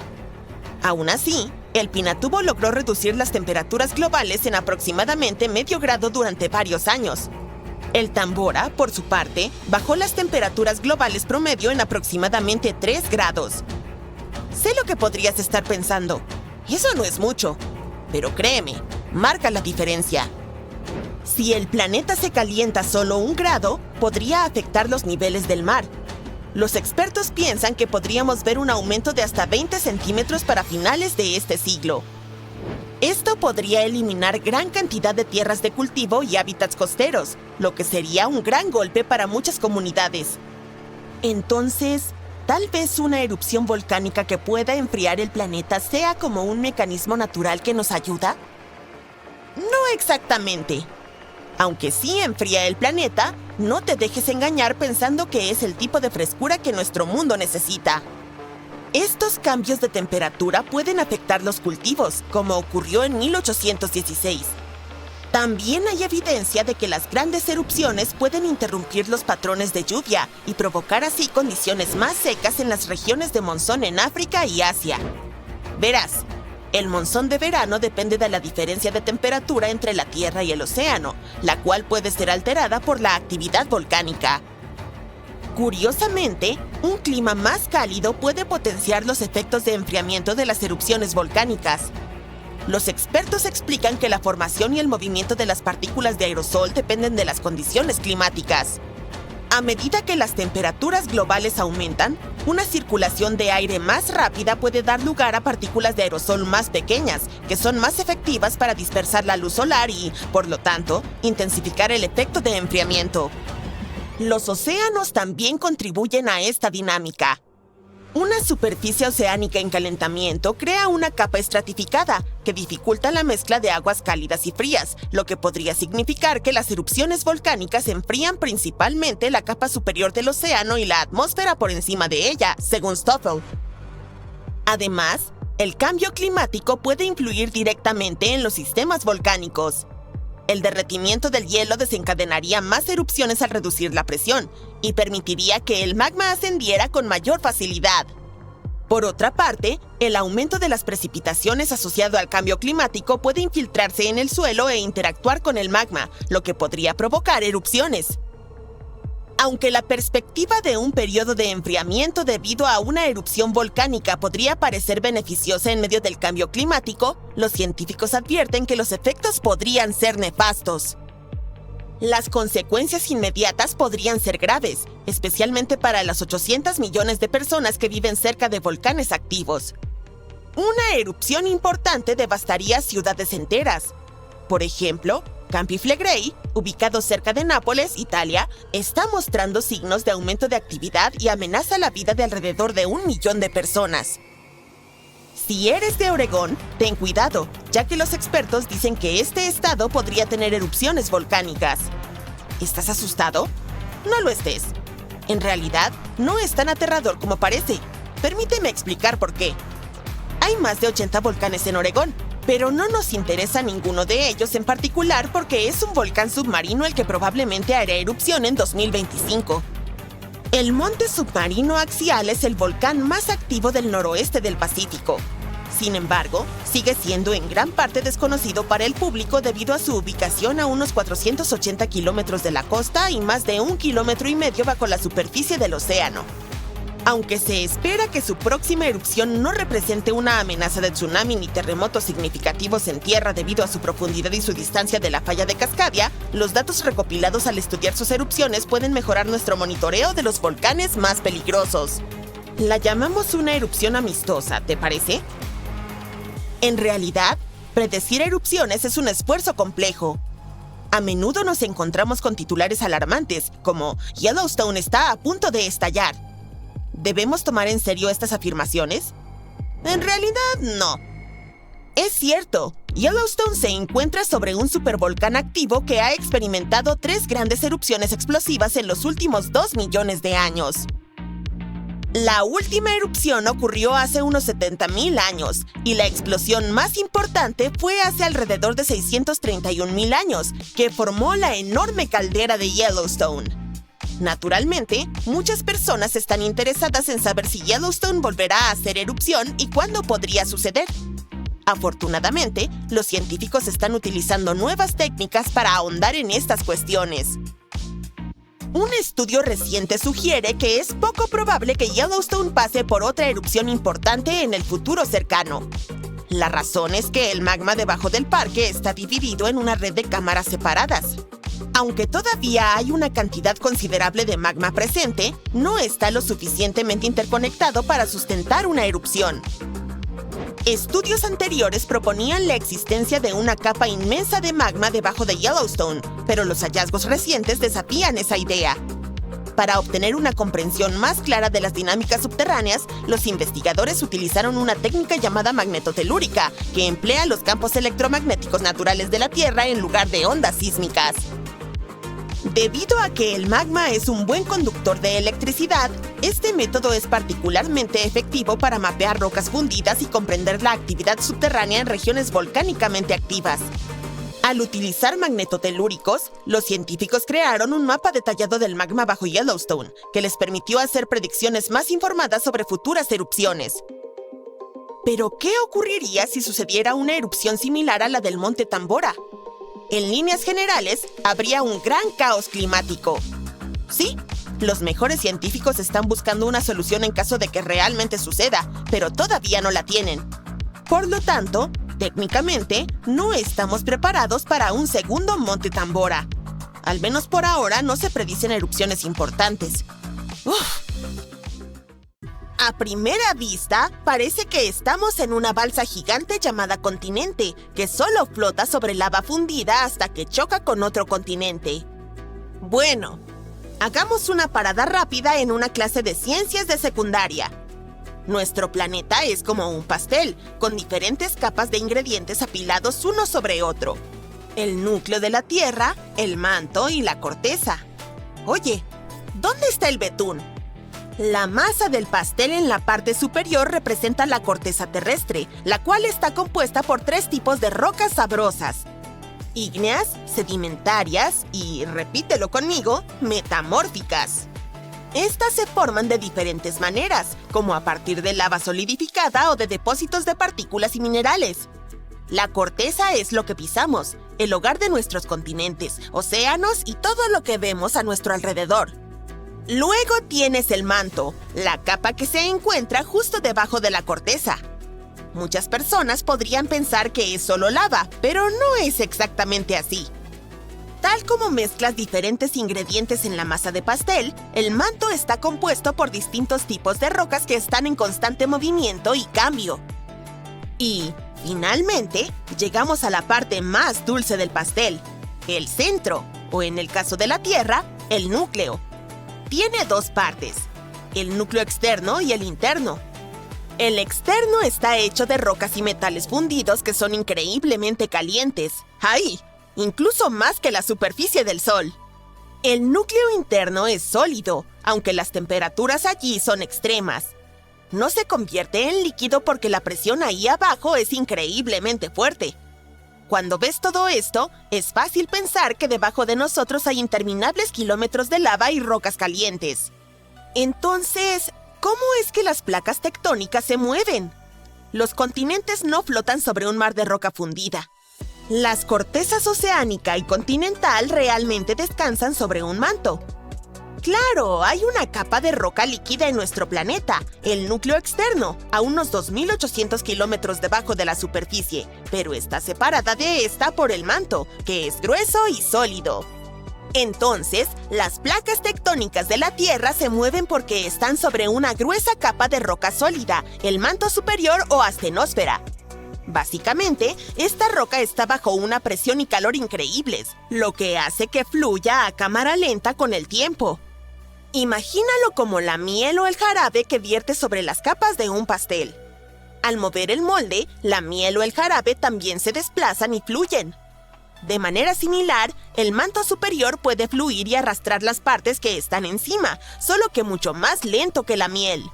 Aún así, el Pinatubo logró reducir las temperaturas globales en aproximadamente medio grado durante varios años. El Tambora, por su parte, bajó las temperaturas globales promedio en aproximadamente 3 grados. Sé lo que podrías estar pensando. Eso no es mucho. Pero créeme, marca la diferencia. Si el planeta se calienta solo 1 grado, podría afectar los niveles del mar. Los expertos piensan que podríamos ver un aumento de hasta 20 centímetros para finales de este siglo. Esto podría eliminar gran cantidad de tierras de cultivo y hábitats costeros, lo que sería un gran golpe para muchas comunidades. Entonces, tal vez una erupción volcánica que pueda enfriar el planeta sea como un mecanismo natural que nos ayuda. No exactamente. Aunque sí enfría el planeta, no te dejes engañar pensando que es el tipo de frescura que nuestro mundo necesita. Estos cambios de temperatura pueden afectar los cultivos, como ocurrió en 1816. También hay evidencia de que las grandes erupciones pueden interrumpir los patrones de lluvia y provocar así condiciones más secas en las regiones de monzón en África y Asia. Verás, el monzón de verano depende de la diferencia de temperatura entre la Tierra y el océano, la cual puede ser alterada por la actividad volcánica. Curiosamente, un clima más cálido puede potenciar los efectos de enfriamiento de las erupciones volcánicas. Los expertos explican que la formación y el movimiento de las partículas de aerosol dependen de las condiciones climáticas. A medida que las temperaturas globales aumentan, una circulación de aire más rápida puede dar lugar a partículas de aerosol más pequeñas, que son más efectivas para dispersar la luz solar y, por lo tanto, intensificar el efecto de enfriamiento. Los océanos también contribuyen a esta dinámica. Una superficie oceánica en calentamiento crea una capa estratificada que dificulta la mezcla de aguas cálidas y frías, lo que podría significar que las erupciones volcánicas enfrían principalmente la capa superior del océano y la atmósfera por encima de ella, según Stoffel. Además, el cambio climático puede influir directamente en los sistemas volcánicos. El derretimiento del hielo desencadenaría más erupciones al reducir la presión y permitiría que el magma ascendiera con mayor facilidad. Por otra parte, el aumento de las precipitaciones asociado al cambio climático puede infiltrarse en el suelo e interactuar con el magma, lo que podría provocar erupciones. Aunque la perspectiva de un periodo de enfriamiento debido a una erupción volcánica podría parecer beneficiosa en medio del cambio climático, los científicos advierten que los efectos podrían ser nefastos. Las consecuencias inmediatas podrían ser graves, especialmente para las 800 millones de personas que viven cerca de volcanes activos. Una erupción importante devastaría ciudades enteras. Por ejemplo, Campi Flegrei, ubicado cerca de Nápoles, Italia, está mostrando signos de aumento de actividad y amenaza la vida de alrededor de 1 millón de personas. Si eres de Oregón, ten cuidado, ya que los expertos dicen que este estado podría tener erupciones volcánicas. ¿Estás asustado? No lo estés. En realidad, no es tan aterrador como parece. Permíteme explicar por qué. Hay más de 80 volcanes en Oregón, pero no nos interesa ninguno de ellos en particular porque es un volcán submarino el que probablemente hará erupción en 2025. El monte submarino axial es el volcán más activo del noroeste del Pacífico. Sin embargo, sigue siendo en gran parte desconocido para el público debido a su ubicación a unos 480 kilómetros de la costa y más de 1,5 kilómetros bajo la superficie del océano. Aunque se espera que su próxima erupción no represente una amenaza de tsunami ni terremotos significativos en tierra debido a su profundidad y su distancia de la falla de Cascadia, los datos recopilados al estudiar sus erupciones pueden mejorar nuestro monitoreo de los volcanes más peligrosos. La llamamos una erupción amistosa, ¿te parece? En realidad, predecir erupciones es un esfuerzo complejo. A menudo nos encontramos con titulares alarmantes, como Yellowstone está a punto de estallar. ¿Debemos tomar en serio estas afirmaciones? En realidad, no. Es cierto, Yellowstone se encuentra sobre un supervolcán activo que ha experimentado 3 grandes erupciones explosivas en los últimos 2 millones de años. La última erupción ocurrió hace unos 70,000 años, y la explosión más importante fue hace alrededor de 631,000 años, que formó la enorme caldera de Yellowstone. Naturalmente, muchas personas están interesadas en saber si Yellowstone volverá a hacer erupción y cuándo podría suceder. Afortunadamente, los científicos están utilizando nuevas técnicas para ahondar en estas cuestiones. Un estudio reciente sugiere que es poco probable que Yellowstone pase por otra erupción importante en el futuro cercano. La razón es que el magma debajo del parque está dividido en una red de cámaras separadas. Aunque todavía hay una cantidad considerable de magma presente, no está lo suficientemente interconectado para sustentar una erupción. Estudios anteriores proponían la existencia de una capa inmensa de magma debajo de Yellowstone, pero los hallazgos recientes desafían esa idea. Para obtener una comprensión más clara de las dinámicas subterráneas, los investigadores utilizaron una técnica llamada magnetotelúrica, que emplea los campos electromagnéticos naturales de la Tierra en lugar de ondas sísmicas. Debido a que el magma es un buen conductor de electricidad, este método es particularmente efectivo para mapear rocas fundidas y comprender la actividad subterránea en regiones volcánicamente activas. Al utilizar magnetotelúricos, los científicos crearon un mapa detallado del magma bajo Yellowstone, que les permitió hacer predicciones más informadas sobre futuras erupciones. Pero, ¿qué ocurriría si sucediera una erupción similar a la del Monte Tambora? En líneas generales, habría un gran caos climático. Sí, los mejores científicos están buscando una solución en caso de que realmente suceda, pero todavía no la tienen. Por lo tanto, técnicamente, no estamos preparados para un segundo Monte Tambora. Al menos por ahora no se predicen erupciones importantes. ¡Uf! A primera vista, parece que estamos en una balsa gigante llamada continente, que solo flota sobre lava fundida hasta que choca con otro continente. Bueno, hagamos una parada rápida en una clase de ciencias de secundaria. Nuestro planeta es como un pastel, con diferentes capas de ingredientes apilados uno sobre otro. El núcleo de la Tierra, el manto y la corteza. Oye, ¿dónde está el betún? La masa del pastel en la parte superior representa la corteza terrestre, la cual está compuesta por 3 tipos de rocas sabrosas: ígneas, sedimentarias y, repítelo conmigo, metamórficas. Estas se forman de diferentes maneras, como a partir de lava solidificada o de depósitos de partículas y minerales. La corteza es lo que pisamos, el hogar de nuestros continentes, océanos y todo lo que vemos a nuestro alrededor. Luego tienes el manto, la capa que se encuentra justo debajo de la corteza. Muchas personas podrían pensar que es solo lava, pero no es exactamente así. Tal como mezclas diferentes ingredientes en la masa de pastel, el manto está compuesto por distintos tipos de rocas que están en constante movimiento y cambio. Y, finalmente, llegamos a la parte más dulce del pastel, el centro, o en el caso de la Tierra, el núcleo. Tiene 2 partes, el núcleo externo y el interno. El externo está hecho de rocas y metales fundidos que son increíblemente calientes. ¡Ay! Incluso más que la superficie del Sol. El núcleo interno es sólido, aunque las temperaturas allí son extremas. No se convierte en líquido porque la presión ahí abajo es increíblemente fuerte. Cuando ves todo esto, es fácil pensar que debajo de nosotros hay interminables kilómetros de lava y rocas calientes. Entonces, ¿cómo es que las placas tectónicas se mueven? Los continentes no flotan sobre un mar de roca fundida. Las cortezas oceánica y continental realmente descansan sobre un manto. Claro, hay una capa de roca líquida en nuestro planeta, el núcleo externo, a unos 2.800 kilómetros debajo de la superficie, pero está separada de esta por el manto, que es grueso y sólido. Entonces, las placas tectónicas de la Tierra se mueven porque están sobre una gruesa capa de roca sólida, el manto superior o astenosfera. Básicamente, esta roca está bajo una presión y calor increíbles, lo que hace que fluya a cámara lenta con el tiempo. Imagínalo como la miel o el jarabe que vierte sobre las capas de un pastel. Al mover el molde, la miel o el jarabe también se desplazan y fluyen. De manera similar, el manto superior puede fluir y arrastrar las partes que están encima, solo que mucho más lento que la miel.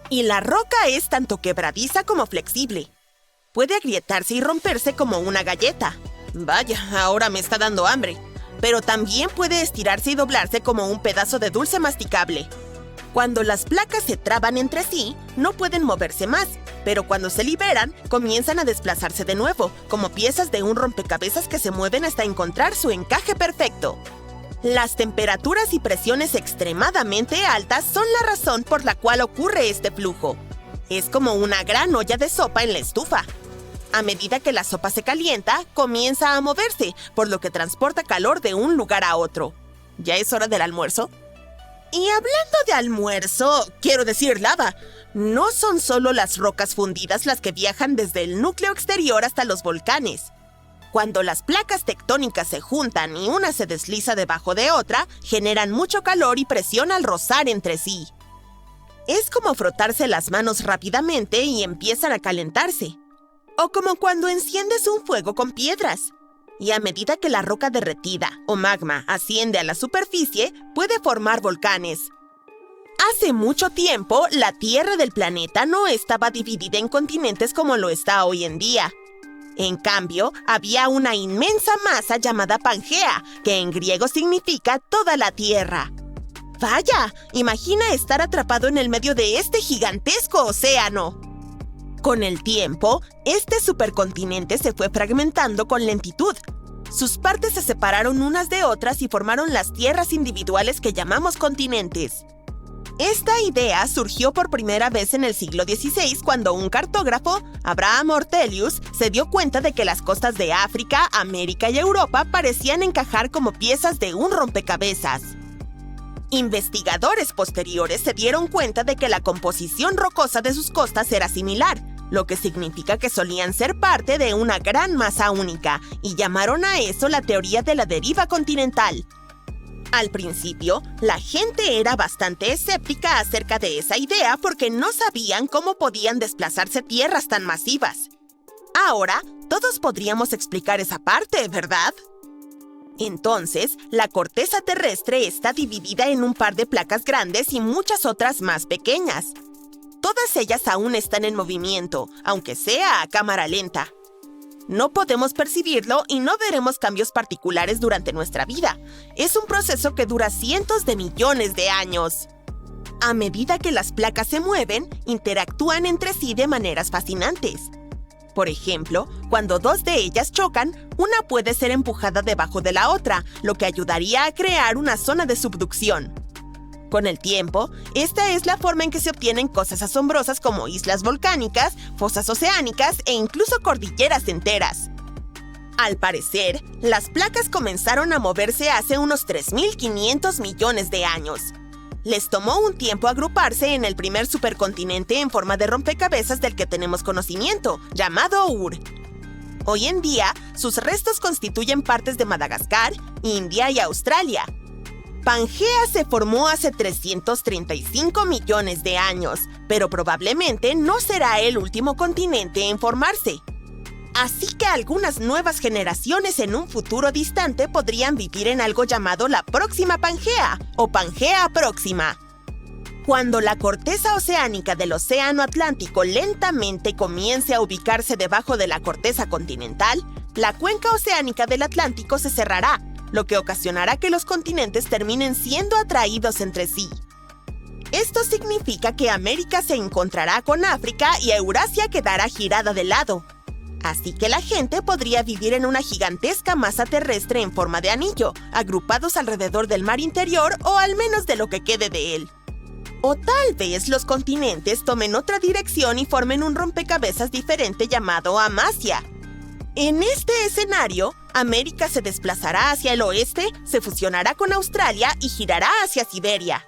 Y la roca es tanto quebradiza como flexible. Puede agrietarse y romperse como una galleta. Vaya, ahora me está dando hambre. Pero también puede estirarse y doblarse como un pedazo de dulce masticable. Cuando las placas se traban entre sí, no pueden moverse más, pero cuando se liberan, comienzan a desplazarse de nuevo, como piezas de un rompecabezas que se mueven hasta encontrar su encaje perfecto. Las temperaturas y presiones extremadamente altas son la razón por la cual ocurre este flujo. Es como una gran olla de sopa en la estufa. A medida que la sopa se calienta, comienza a moverse, por lo que transporta calor de un lugar a otro. ¿Ya es hora del almuerzo? Y hablando de almuerzo, quiero decir lava, no son solo las rocas fundidas las que viajan desde el núcleo exterior hasta los volcanes. Cuando las placas tectónicas se juntan y una se desliza debajo de otra, generan mucho calor y presión al rozar entre sí. Es como frotarse las manos rápidamente y empiezan a calentarse. O como cuando enciendes un fuego con piedras. Y a medida que la roca derretida, o magma, asciende a la superficie, puede formar volcanes. Hace mucho tiempo, la Tierra del planeta no estaba dividida en continentes como lo está hoy en día. En cambio, había una inmensa masa llamada Pangea, que en griego significa toda la Tierra. ¡Vaya! Imagina estar atrapado en el medio de este gigantesco océano. Con el tiempo, este supercontinente se fue fragmentando con lentitud. Sus partes se separaron unas de otras y formaron las tierras individuales que llamamos continentes. Esta idea surgió por primera vez en el siglo XVI cuando un cartógrafo, Abraham Ortelius, se dio cuenta de que las costas de África, América y Europa parecían encajar como piezas de un rompecabezas. Investigadores posteriores se dieron cuenta de que la composición rocosa de sus costas era similar, lo que significa que solían ser parte de una gran masa única, y llamaron a eso la teoría de la deriva continental. Al principio, la gente era bastante escéptica acerca de esa idea porque no sabían cómo podían desplazarse tierras tan masivas. Ahora, todos podríamos explicar esa parte, ¿verdad? Entonces, la corteza terrestre está dividida en un par de placas grandes y muchas otras más pequeñas. Todas ellas aún están en movimiento, aunque sea a cámara lenta. No podemos percibirlo y no veremos cambios particulares durante nuestra vida. Es un proceso que dura cientos de millones de años. A medida que las placas se mueven, interactúan entre sí de maneras fascinantes. Por ejemplo, cuando dos de ellas chocan, una puede ser empujada debajo de la otra, lo que ayudaría a crear una zona de subducción. Con el tiempo, esta es la forma en que se obtienen cosas asombrosas como islas volcánicas, fosas oceánicas e incluso cordilleras enteras. Al parecer, las placas comenzaron a moverse hace unos 3.500 millones de años. Les tomó un tiempo agruparse en el primer supercontinente en forma de rompecabezas del que tenemos conocimiento, llamado Ur. Hoy en día, sus restos constituyen partes de Madagascar, India y Australia. Pangea se formó hace 335 millones de años, pero probablemente no será el último continente en formarse. Así que algunas nuevas generaciones en un futuro distante podrían vivir en algo llamado la próxima Pangea o Pangea próxima. Cuando la corteza oceánica del océano Atlántico lentamente comience a ubicarse debajo de la corteza continental, la cuenca oceánica del Atlántico se cerrará, lo que ocasionará que los continentes terminen siendo atraídos entre sí. Esto significa que América se encontrará con África y Eurasia quedará girada de lado. Así que la gente podría vivir en una gigantesca masa terrestre en forma de anillo, agrupados alrededor del mar interior o al menos de lo que quede de él. O tal vez los continentes tomen otra dirección y formen un rompecabezas diferente llamado Amasia. En este escenario, América se desplazará hacia el oeste, se fusionará con Australia y girará hacia Siberia.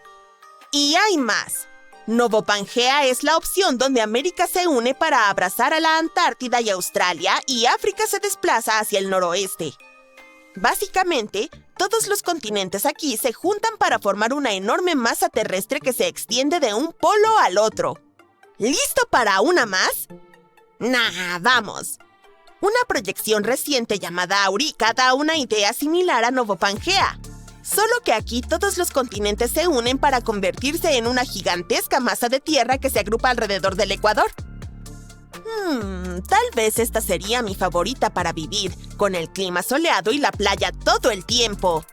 Y hay más. Novopangea es la opción donde América se une para abrazar a la Antártida y Australia y África se desplaza hacia el noroeste. Básicamente, todos los continentes aquí se juntan para formar una enorme masa terrestre que se extiende de un polo al otro. ¿Listo para una más? Nah, vamos. Una proyección reciente llamada Aurica da una idea similar a Novopangea. Solo que aquí todos los continentes se unen para convertirse en una gigantesca masa de tierra que se agrupa alrededor del Ecuador. Tal vez esta sería mi favorita para vivir, con el clima soleado y la playa todo el tiempo.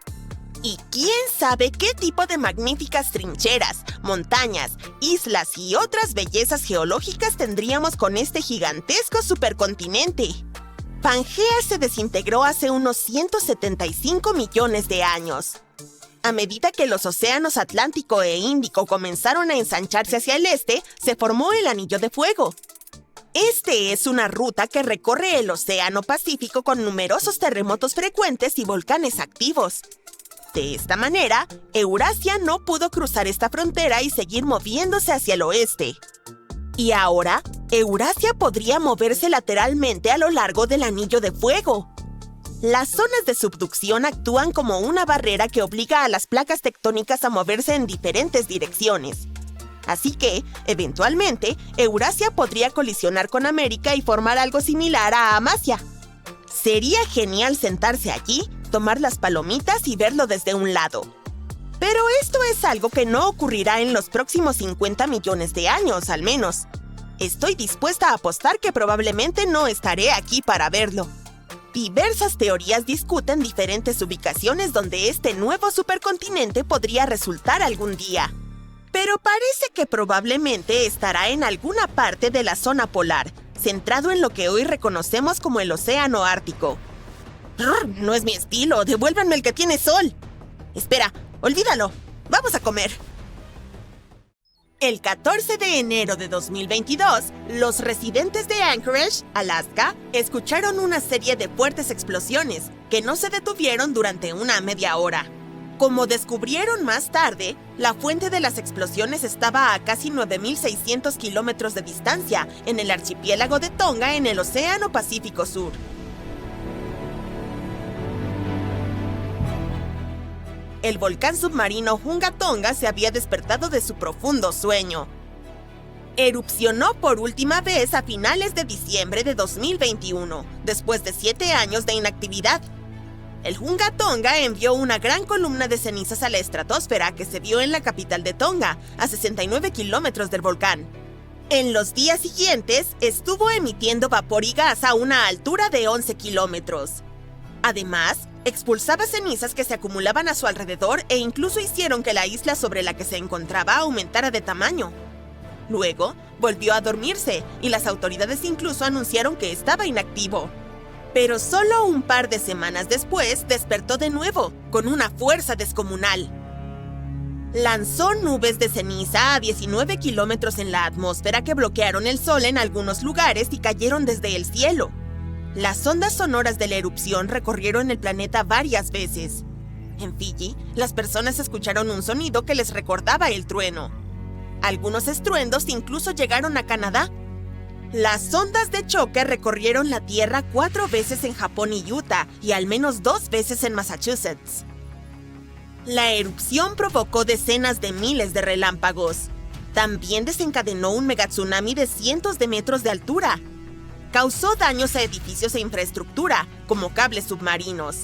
Y quién sabe qué tipo de magníficas trincheras, montañas, islas y otras bellezas geológicas tendríamos con este gigantesco supercontinente. Pangea se desintegró hace unos 175 millones de años. A medida que los océanos Atlántico e Índico comenzaron a ensancharse hacia el este, se formó el Anillo de Fuego. Este es una ruta que recorre el Océano Pacífico con numerosos terremotos frecuentes y volcanes activos. De esta manera, Eurasia no pudo cruzar esta frontera y seguir moviéndose hacia el oeste. Y ahora, Eurasia podría moverse lateralmente a lo largo del Anillo de Fuego. Las zonas de subducción actúan como una barrera que obliga a las placas tectónicas a moverse en diferentes direcciones. Así que, eventualmente, Eurasia podría colisionar con América y formar algo similar a Amasia. Sería genial sentarse allí, tomar las palomitas y verlo desde un lado. Pero esto es algo que no ocurrirá en los próximos 50 millones de años, al menos. Estoy dispuesta a apostar que probablemente no estaré aquí para verlo. Diversas teorías discuten diferentes ubicaciones donde este nuevo supercontinente podría resultar algún día. Pero parece que probablemente estará en alguna parte de la zona polar, centrado en lo que hoy reconocemos como el Océano Ártico. No es mi estilo, devuélvanme el que tiene sol. Espera, olvídalo, vamos a comer. El 14 de enero de 2022, los residentes de Anchorage, Alaska, escucharon una serie de fuertes explosiones que no se detuvieron durante una media hora. Como descubrieron más tarde, la fuente de las explosiones estaba a casi 9.600 kilómetros de distancia, en el archipiélago de Tonga en el Océano Pacífico Sur. El volcán submarino Hunga Tonga se había despertado de su profundo sueño. Erupcionó por última vez a finales de diciembre de 2021, después de 7 años de inactividad. El Hunga Tonga envió una gran columna de cenizas a la estratosfera que se vio en la capital de Tonga, a 69 kilómetros del volcán. En los días siguientes, estuvo emitiendo vapor y gas a una altura de 11 kilómetros. Además, expulsaba cenizas que se acumulaban a su alrededor e incluso hicieron que la isla sobre la que se encontraba aumentara de tamaño. Luego, volvió a dormirse y las autoridades incluso anunciaron que estaba inactivo. Pero solo un par de semanas después despertó de nuevo, con una fuerza descomunal. Lanzó nubes de ceniza a 19 kilómetros en la atmósfera que bloquearon el sol en algunos lugares y cayeron desde el cielo. Las ondas sonoras de la erupción recorrieron el planeta varias veces. En Fiji, las personas escucharon un sonido que les recordaba el trueno. Algunos estruendos incluso llegaron a Canadá. Las ondas de choque recorrieron la Tierra 4 veces en Japón y Utah y al menos 2 veces en Massachusetts. La erupción provocó decenas de miles de relámpagos. También desencadenó un megatsunami de cientos de metros de altura. Causó daños a edificios e infraestructura, como cables submarinos.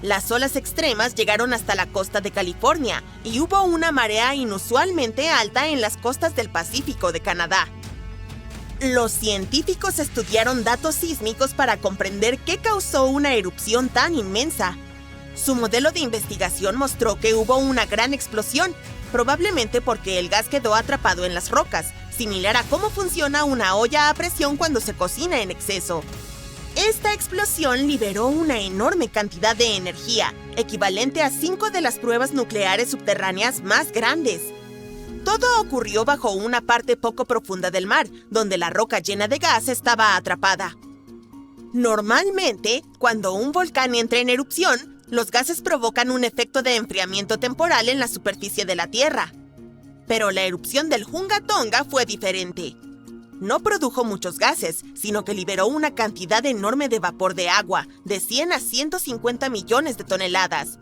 Las olas extremas llegaron hasta la costa de California y hubo una marea inusualmente alta en las costas del Pacífico de Canadá. Los científicos estudiaron datos sísmicos para comprender qué causó una erupción tan inmensa. Su modelo de investigación mostró que hubo una gran explosión, probablemente porque el gas quedó atrapado en las rocas, similar a cómo funciona una olla a presión cuando se cocina en exceso. Esta explosión liberó una enorme cantidad de energía, equivalente a 5 de las pruebas nucleares subterráneas más grandes. Todo ocurrió bajo una parte poco profunda del mar, donde la roca llena de gas estaba atrapada. Normalmente, cuando un volcán entra en erupción, los gases provocan un efecto de enfriamiento temporal en la superficie de la Tierra. Pero la erupción del Hunga Tonga fue diferente. No produjo muchos gases, sino que liberó una cantidad enorme de vapor de agua, de 100 a 150 millones de toneladas.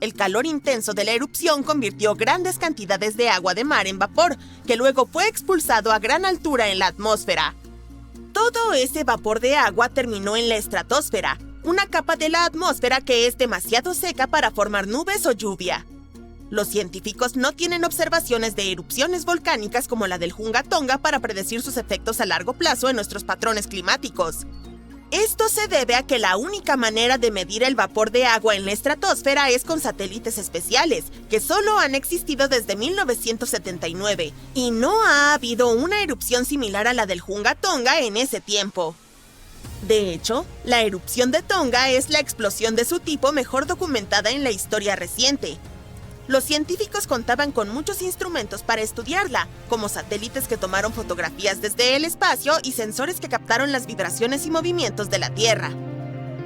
El calor intenso de la erupción convirtió grandes cantidades de agua de mar en vapor, que luego fue expulsado a gran altura en la atmósfera. Todo ese vapor de agua terminó en la estratosfera, una capa de la atmósfera que es demasiado seca para formar nubes o lluvia. Los científicos no tienen observaciones de erupciones volcánicas como la del Hunga Tonga para predecir sus efectos a largo plazo en nuestros patrones climáticos. Esto se debe a que la única manera de medir el vapor de agua en la estratosfera es con satélites especiales, que solo han existido desde 1979, y no ha habido una erupción similar a la del Hunga Tonga en ese tiempo. De hecho, la erupción de Tonga es la explosión de su tipo mejor documentada en la historia reciente. Los científicos contaban con muchos instrumentos para estudiarla, como satélites que tomaron fotografías desde el espacio y sensores que captaron las vibraciones y movimientos de la Tierra.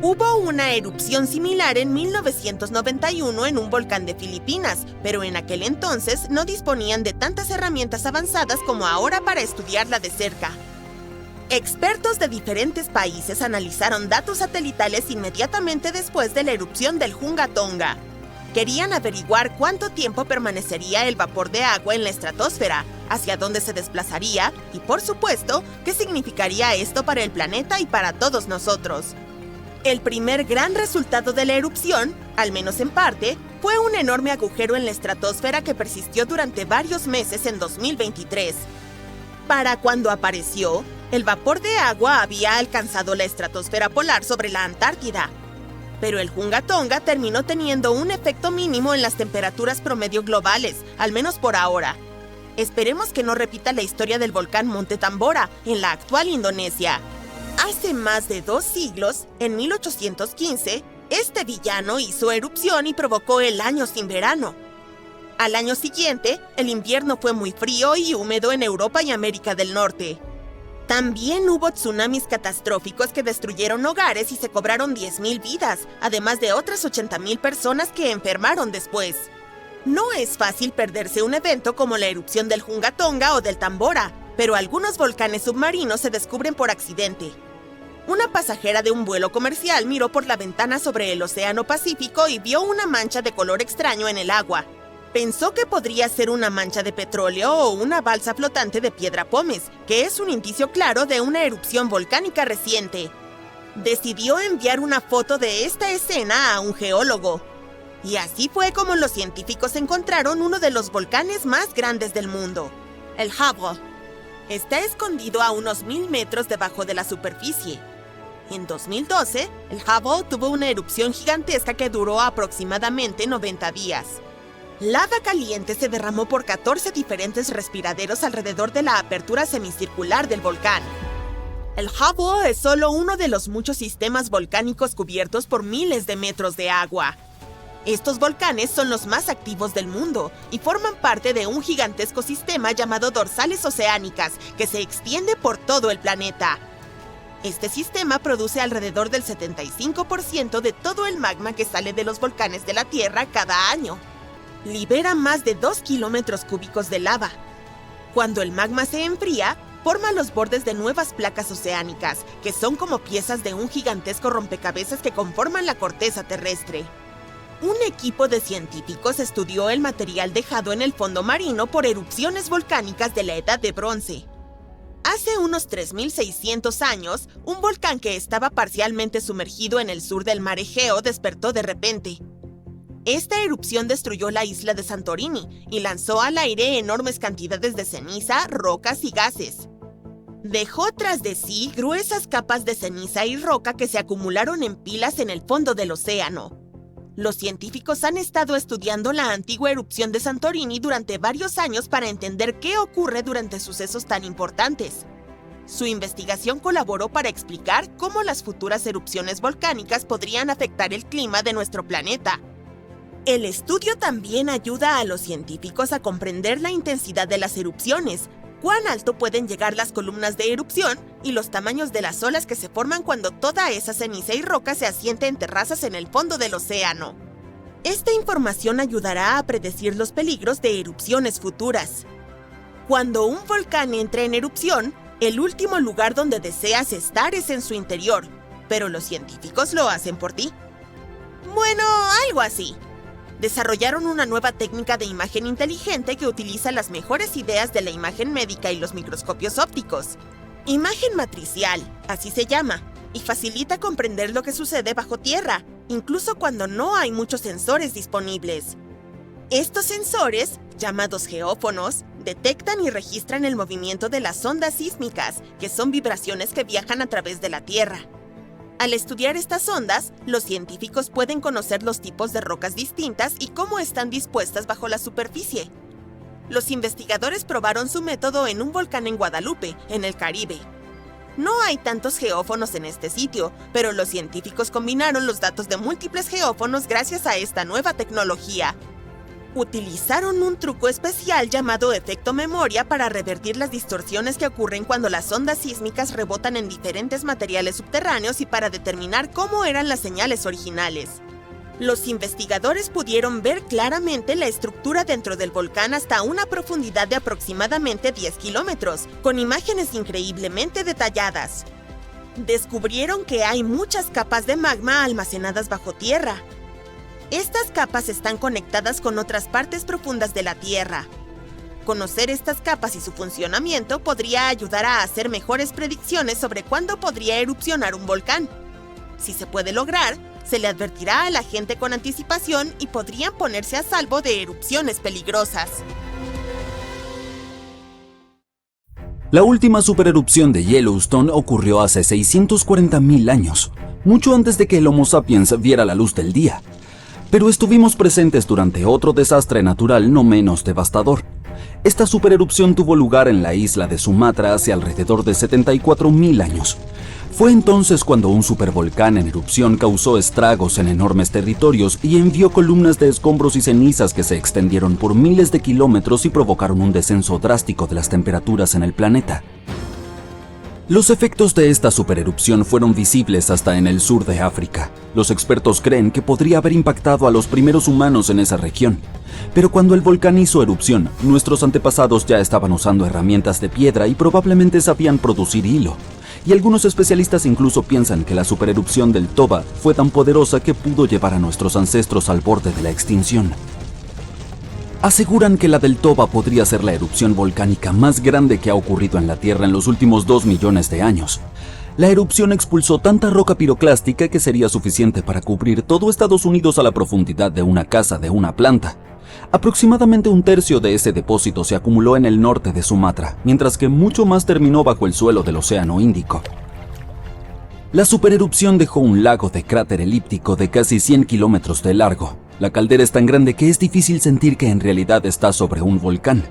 Hubo una erupción similar en 1991 en un volcán de Filipinas, pero en aquel entonces no disponían de tantas herramientas avanzadas como ahora para estudiarla de cerca. Expertos de diferentes países analizaron datos satelitales inmediatamente después de la erupción del Hunga Tonga. Querían averiguar cuánto tiempo permanecería el vapor de agua en la estratosfera, hacia dónde se desplazaría y, por supuesto, qué significaría esto para el planeta y para todos nosotros. El primer gran resultado de la erupción, al menos en parte, fue un enorme agujero en la estratosfera que persistió durante varios meses en 2023. Para cuando apareció, el vapor de agua había alcanzado la estratosfera polar sobre la Antártida. Pero el Hunga Tonga terminó teniendo un efecto mínimo en las temperaturas promedio globales, al menos por ahora. Esperemos que no repita la historia del volcán Monte Tambora, en la actual Indonesia. Hace más de 2 siglos, en 1815, este villano hizo erupción y provocó el año sin verano. Al año siguiente, el invierno fue muy frío y húmedo en Europa y América del Norte. También hubo tsunamis catastróficos que destruyeron hogares y se cobraron 10,000 vidas, además de otras 80,000 personas que enfermaron después. No es fácil perderse un evento como la erupción del Hunga Tonga o del Tambora, pero algunos volcanes submarinos se descubren por accidente. Una pasajera de un vuelo comercial miró por la ventana sobre el Océano Pacífico y vio una mancha de color extraño en el agua. Pensó que podría ser una mancha de petróleo o una balsa flotante de piedra pómez, que es un indicio claro de una erupción volcánica reciente. Decidió enviar una foto de esta escena a un geólogo. Y así fue como los científicos encontraron uno de los volcanes más grandes del mundo, el Havre. Está escondido a unos 1000 metros debajo de la superficie. En 2012, el Havre tuvo una erupción gigantesca que duró aproximadamente 90 días. Lava caliente se derramó por 14 diferentes respiraderos alrededor de la apertura semicircular del volcán. El Havre es solo uno de los muchos sistemas volcánicos cubiertos por miles de metros de agua. Estos volcanes son los más activos del mundo y forman parte de un gigantesco sistema llamado dorsales oceánicas que se extiende por todo el planeta. Este sistema produce alrededor del 75% de todo el magma que sale de los volcanes de la Tierra cada año. Libera más de 2 kilómetros cúbicos de lava. Cuando el magma se enfría, forma los bordes de nuevas placas oceánicas, que son como piezas de un gigantesco rompecabezas que conforman la corteza terrestre. Un equipo de científicos estudió el material dejado en el fondo marino por erupciones volcánicas de la Edad de Bronce. Hace unos 3.600 años, un volcán que estaba parcialmente sumergido en el sur del mar Egeo despertó de repente. Esta erupción destruyó la isla de Santorini y lanzó al aire enormes cantidades de ceniza, rocas y gases. Dejó tras de sí gruesas capas de ceniza y roca que se acumularon en pilas en el fondo del océano. Los científicos han estado estudiando la antigua erupción de Santorini durante varios años para entender qué ocurre durante sucesos tan importantes. Su investigación colaboró para explicar cómo las futuras erupciones volcánicas podrían afectar el clima de nuestro planeta. El estudio también ayuda a los científicos a comprender la intensidad de las erupciones, cuán alto pueden llegar las columnas de erupción y los tamaños de las olas que se forman cuando toda esa ceniza y roca se asienta en terrazas en el fondo del océano. Esta información ayudará a predecir los peligros de erupciones futuras. Cuando un volcán entra en erupción, el último lugar donde deseas estar es en su interior, pero los científicos lo hacen por ti. Bueno, algo así. Desarrollaron una nueva técnica de imagen inteligente que utiliza las mejores ideas de la imagen médica y los microscopios ópticos. Imagen matricial, así se llama, y facilita comprender lo que sucede bajo tierra, incluso cuando no hay muchos sensores disponibles. Estos sensores, llamados geófonos, detectan y registran el movimiento de las ondas sísmicas, que son vibraciones que viajan a través de la Tierra. Al estudiar estas ondas, los científicos pueden conocer los tipos de rocas distintas y cómo están dispuestas bajo la superficie. Los investigadores probaron su método en un volcán en Guadalupe, en el Caribe. No hay tantos geófonos en este sitio, pero los científicos combinaron los datos de múltiples geófonos gracias a esta nueva tecnología. Utilizaron un truco especial llamado efecto memoria para revertir las distorsiones que ocurren cuando las ondas sísmicas rebotan en diferentes materiales subterráneos y para determinar cómo eran las señales originales. Los investigadores pudieron ver claramente la estructura dentro del volcán hasta una profundidad de aproximadamente 10 kilómetros, con imágenes increíblemente detalladas. Descubrieron que hay muchas capas de magma almacenadas bajo tierra. Estas capas están conectadas con otras partes profundas de la Tierra. Conocer estas capas y su funcionamiento podría ayudar a hacer mejores predicciones sobre cuándo podría erupcionar un volcán. Si se puede lograr, se le advertirá a la gente con anticipación y podrían ponerse a salvo de erupciones peligrosas. La última supererupción de Yellowstone ocurrió hace 640.000 años, mucho antes de que el Homo sapiens viera la luz del día. Pero estuvimos presentes durante otro desastre natural no menos devastador. Esta supererupción tuvo lugar en la isla de Sumatra hace alrededor de 74.000 años. Fue entonces cuando un supervolcán en erupción causó estragos en enormes territorios y envió columnas de escombros y cenizas que se extendieron por miles de kilómetros y provocaron un descenso drástico de las temperaturas en el planeta. Los efectos de esta supererupción fueron visibles hasta en el sur de África. Los expertos creen que podría haber impactado a los primeros humanos en esa región. Pero cuando el volcán hizo erupción, nuestros antepasados ya estaban usando herramientas de piedra y probablemente sabían producir hilo. Y algunos especialistas incluso piensan que la supererupción del Toba fue tan poderosa que pudo llevar a nuestros ancestros al borde de la extinción. Aseguran que la del Toba podría ser la erupción volcánica más grande que ha ocurrido en la Tierra en los últimos 2 millones de años. La erupción expulsó tanta roca piroclástica que sería suficiente para cubrir todo Estados Unidos a la profundidad de una casa de una planta. Aproximadamente un tercio de ese depósito se acumuló en el norte de Sumatra, mientras que mucho más terminó bajo el suelo del Océano Índico. La supererupción dejó un lago de cráter elíptico de casi 100 kilómetros de largo. La caldera es tan grande que es difícil sentir que en realidad está sobre un volcán.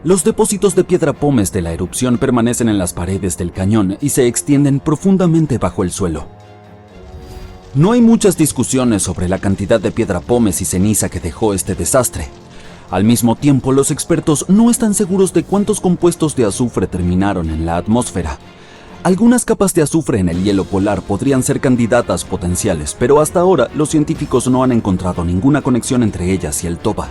Los depósitos de piedra pómez de la erupción permanecen en las paredes del cañón y se extienden profundamente bajo el suelo. No hay muchas discusiones sobre la cantidad de piedra pómez y ceniza que dejó este desastre. Al mismo tiempo, los expertos no están seguros de cuántos compuestos de azufre terminaron en la atmósfera. Algunas capas de azufre en el hielo polar podrían ser candidatas potenciales, pero hasta ahora los científicos no han encontrado ninguna conexión entre ellas y el Toba.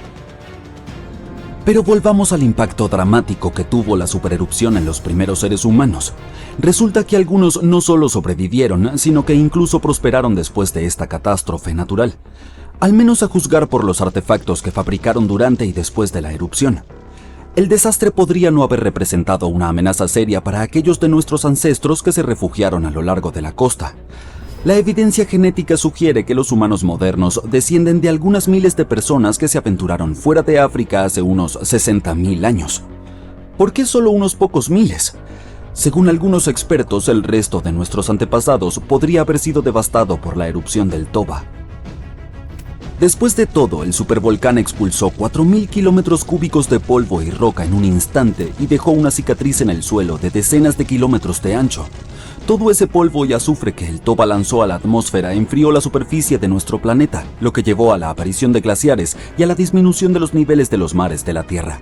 Pero volvamos al impacto dramático que tuvo la supererupción en los primeros seres humanos. Resulta que algunos no solo sobrevivieron, sino que incluso prosperaron después de esta catástrofe natural, al menos a juzgar por los artefactos que fabricaron durante y después de la erupción. El desastre podría no haber representado una amenaza seria para aquellos de nuestros ancestros que se refugiaron a lo largo de la costa. La evidencia genética sugiere que los humanos modernos descienden de algunas miles de personas que se aventuraron fuera de África hace unos 60.000 años. ¿Por qué solo unos pocos miles? Según algunos expertos, el resto de nuestros antepasados podría haber sido devastado por la erupción del Toba. Después de todo, el supervolcán expulsó 4.000 kilómetros cúbicos de polvo y roca en un instante y dejó una cicatriz en el suelo de decenas de kilómetros de ancho. Todo ese polvo y azufre que el Toba lanzó a la atmósfera enfrió la superficie de nuestro planeta, lo que llevó a la aparición de glaciares y a la disminución de los niveles de los mares de la Tierra.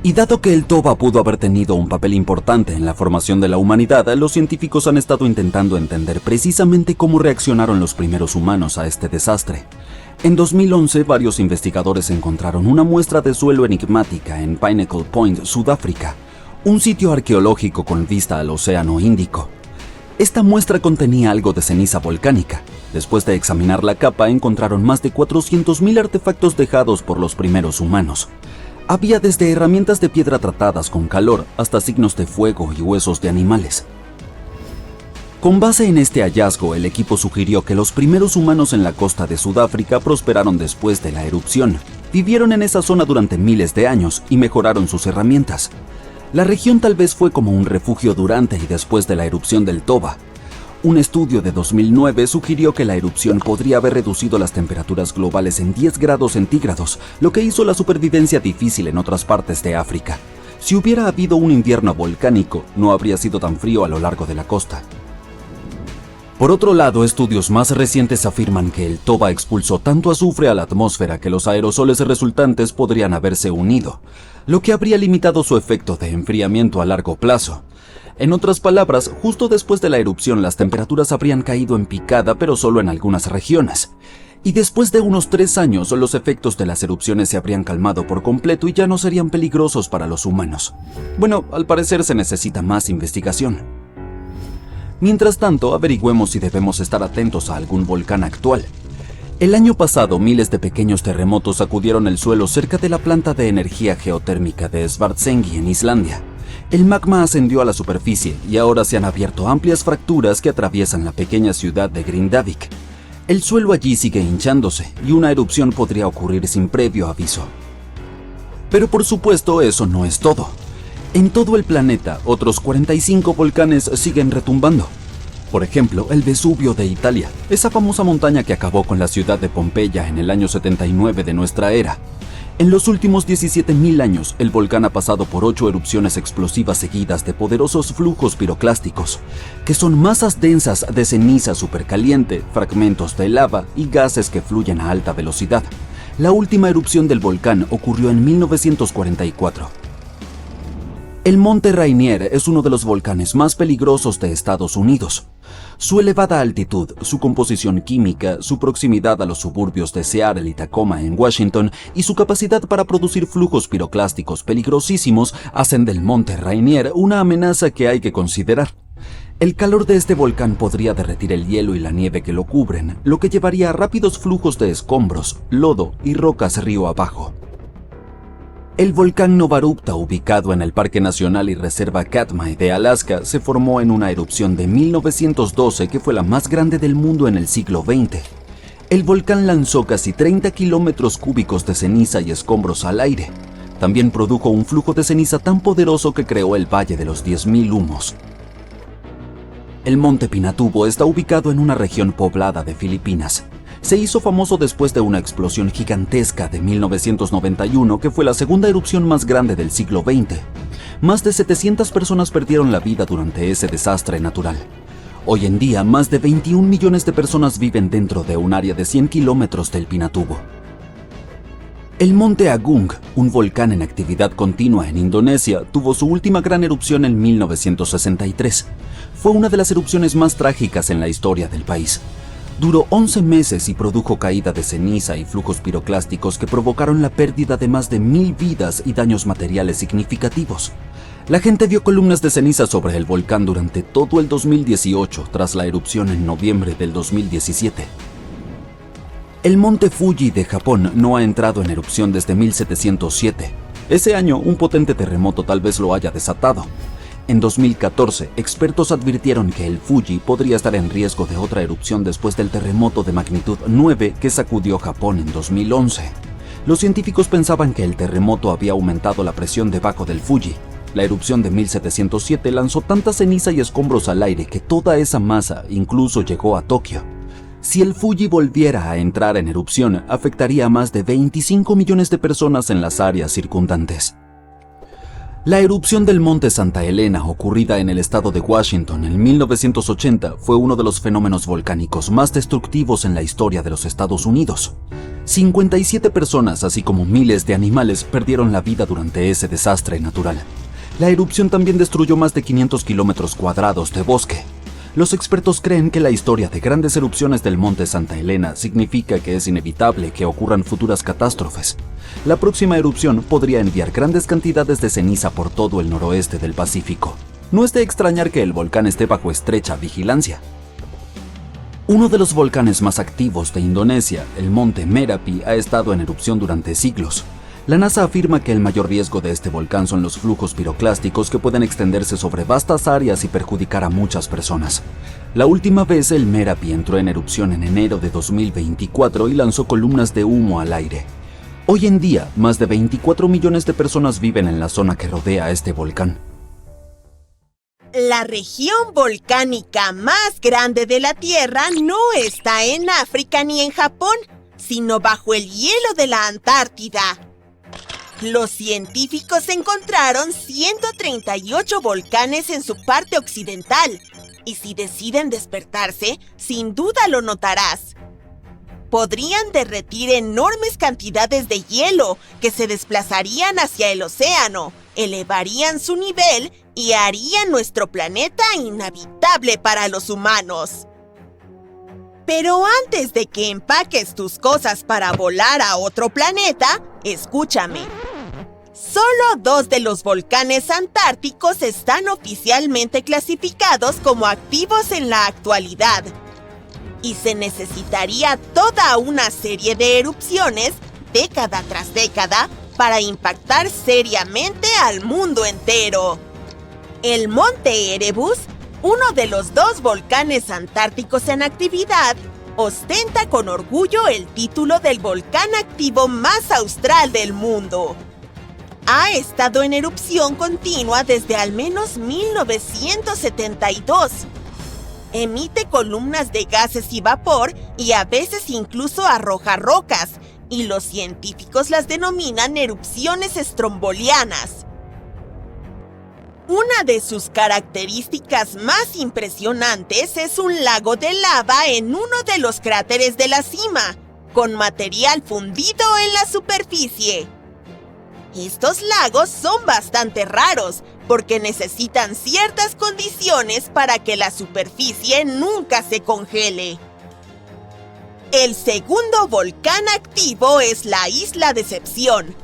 Y dado que el Toba pudo haber tenido un papel importante en la formación de la humanidad, los científicos han estado intentando entender precisamente cómo reaccionaron los primeros humanos a este desastre. En 2011, varios investigadores encontraron una muestra de suelo enigmática en Pinnacle Point, Sudáfrica, un sitio arqueológico con vista al Océano Índico. Esta muestra contenía algo de ceniza volcánica. Después de examinar la capa, encontraron más de 400.000 artefactos dejados por los primeros humanos. Había desde herramientas de piedra tratadas con calor hasta signos de fuego y huesos de animales. Con base en este hallazgo, el equipo sugirió que los primeros humanos en la costa de Sudáfrica prosperaron después de la erupción. Vivieron en esa zona durante miles de años y mejoraron sus herramientas. La región tal vez fue como un refugio durante y después de la erupción del Toba. Un estudio de 2009 sugirió que la erupción podría haber reducido las temperaturas globales en 10 grados centígrados, lo que hizo la supervivencia difícil en otras partes de África. Si hubiera habido un invierno volcánico, no habría sido tan frío a lo largo de la costa. Por otro lado, estudios más recientes afirman que el Toba expulsó tanto azufre a la atmósfera que los aerosoles resultantes podrían haberse unido, lo que habría limitado su efecto de enfriamiento a largo plazo. En otras palabras, justo después de la erupción las temperaturas habrían caído en picada, pero solo en algunas regiones. Y después de unos 3 años, los efectos de las erupciones se habrían calmado por completo y ya no serían peligrosos para los humanos. Bueno, al parecer se necesita más investigación. Mientras tanto, averigüemos si debemos estar atentos a algún volcán actual. El año pasado, miles de pequeños terremotos sacudieron el suelo cerca de la planta de energía geotérmica de Svartsengi en Islandia. El magma ascendió a la superficie y ahora se han abierto amplias fracturas que atraviesan la pequeña ciudad de Grindavik. El suelo allí sigue hinchándose y una erupción podría ocurrir sin previo aviso. Pero por supuesto, eso no es todo. En todo el planeta, otros 45 volcanes siguen retumbando. Por ejemplo, el Vesubio de Italia, esa famosa montaña que acabó con la ciudad de Pompeya en el año 79 de nuestra era. En los últimos 17.000 años, el volcán ha pasado por 8 erupciones explosivas seguidas de poderosos flujos piroclásticos, que son masas densas de ceniza supercaliente, fragmentos de lava y gases que fluyen a alta velocidad. La última erupción del volcán ocurrió en 1944. El Monte Rainier es uno de los volcanes más peligrosos de Estados Unidos. Su elevada altitud, su composición química, su proximidad a los suburbios de Seattle y Tacoma en Washington y su capacidad para producir flujos piroclásticos peligrosísimos hacen del Monte Rainier una amenaza que hay que considerar. El calor de este volcán podría derretir el hielo y la nieve que lo cubren, lo que llevaría a rápidos flujos de escombros, lodo y rocas río abajo. El volcán Novarupta, ubicado en el Parque Nacional y Reserva Katmai de Alaska, se formó en una erupción de 1912 que fue la más grande del mundo en el siglo XX. El volcán lanzó casi 30 kilómetros cúbicos de ceniza y escombros al aire. También produjo un flujo de ceniza tan poderoso que creó el Valle de los 10.000 Humos. El Monte Pinatubo está ubicado en una región poblada de Filipinas. Se hizo famoso después de una explosión gigantesca de 1991 que fue la segunda erupción más grande del siglo XX. Más de 700 personas perdieron la vida durante ese desastre natural. Hoy en día, más de 21 millones de personas viven dentro de un área de 100 kilómetros del Pinatubo. El Monte Agung, un volcán en actividad continua en Indonesia, tuvo su última gran erupción en 1963. Fue una de las erupciones más trágicas en la historia del país. Duró 11 meses y produjo caída de ceniza y flujos piroclásticos que provocaron la pérdida de más de 1.000 vidas y daños materiales significativos. La gente vio columnas de ceniza sobre el volcán durante todo el 2018, tras la erupción en noviembre del 2017. El monte Fuji de Japón no ha entrado en erupción desde 1707. Ese año, un potente terremoto tal vez lo haya desatado. En 2014, expertos advirtieron que el Fuji podría estar en riesgo de otra erupción después del terremoto de magnitud 9 que sacudió Japón en 2011. Los científicos pensaban que el terremoto había aumentado la presión debajo del Fuji. La erupción de 1707 lanzó tanta ceniza y escombros al aire que toda esa masa incluso llegó a Tokio. Si el Fuji volviera a entrar en erupción, afectaría a más de 25 millones de personas en las áreas circundantes. La erupción del monte Santa Elena, ocurrida en el estado de Washington en 1980, fue uno de los fenómenos volcánicos más destructivos en la historia de los Estados Unidos. 57 personas, así como miles de animales, perdieron la vida durante ese desastre natural. La erupción también destruyó más de 500 kilómetros cuadrados de bosque. Los expertos creen que la historia de grandes erupciones del monte Santa Elena significa que es inevitable que ocurran futuras catástrofes. La próxima erupción podría enviar grandes cantidades de ceniza por todo el noroeste del Pacífico. No es de extrañar que el volcán esté bajo estrecha vigilancia. Uno de los volcanes más activos de Indonesia, el monte Merapi, ha estado en erupción durante siglos. La NASA afirma que el mayor riesgo de este volcán son los flujos piroclásticos que pueden extenderse sobre vastas áreas y perjudicar a muchas personas. La última vez el Merapi entró en erupción en enero de 2024 y lanzó columnas de humo al aire. Hoy en día, más de 24 millones de personas viven en la zona que rodea este volcán. La región volcánica más grande de la Tierra no está en África ni en Japón, sino bajo el hielo de la Antártida. Los científicos encontraron 138 volcanes en su parte occidental, y si deciden despertarse, sin duda lo notarás. Podrían derretir enormes cantidades de hielo que se desplazarían hacia el océano, elevarían su nivel y harían nuestro planeta inhabitable para los humanos. Pero antes de que empaques tus cosas para volar a otro planeta, escúchame. Solo 2 de los volcanes antárticos están oficialmente clasificados como activos en la actualidad. Y se necesitaría toda una serie de erupciones, década tras década, para impactar seriamente al mundo entero. El monte Erebus, uno de los 2 volcanes antárticos en actividad, ostenta con orgullo el título del volcán activo más austral del mundo. Ha estado en erupción continua desde al menos 1972. Emite columnas de gases y vapor y a veces incluso arroja rocas, y los científicos las denominan erupciones estrombolianas. Una de sus características más impresionantes es un lago de lava en uno de los cráteres de la cima, con material fundido en la superficie. Estos lagos son bastante raros porque necesitan ciertas condiciones para que la superficie nunca se congele. El segundo volcán activo es la Isla Decepción,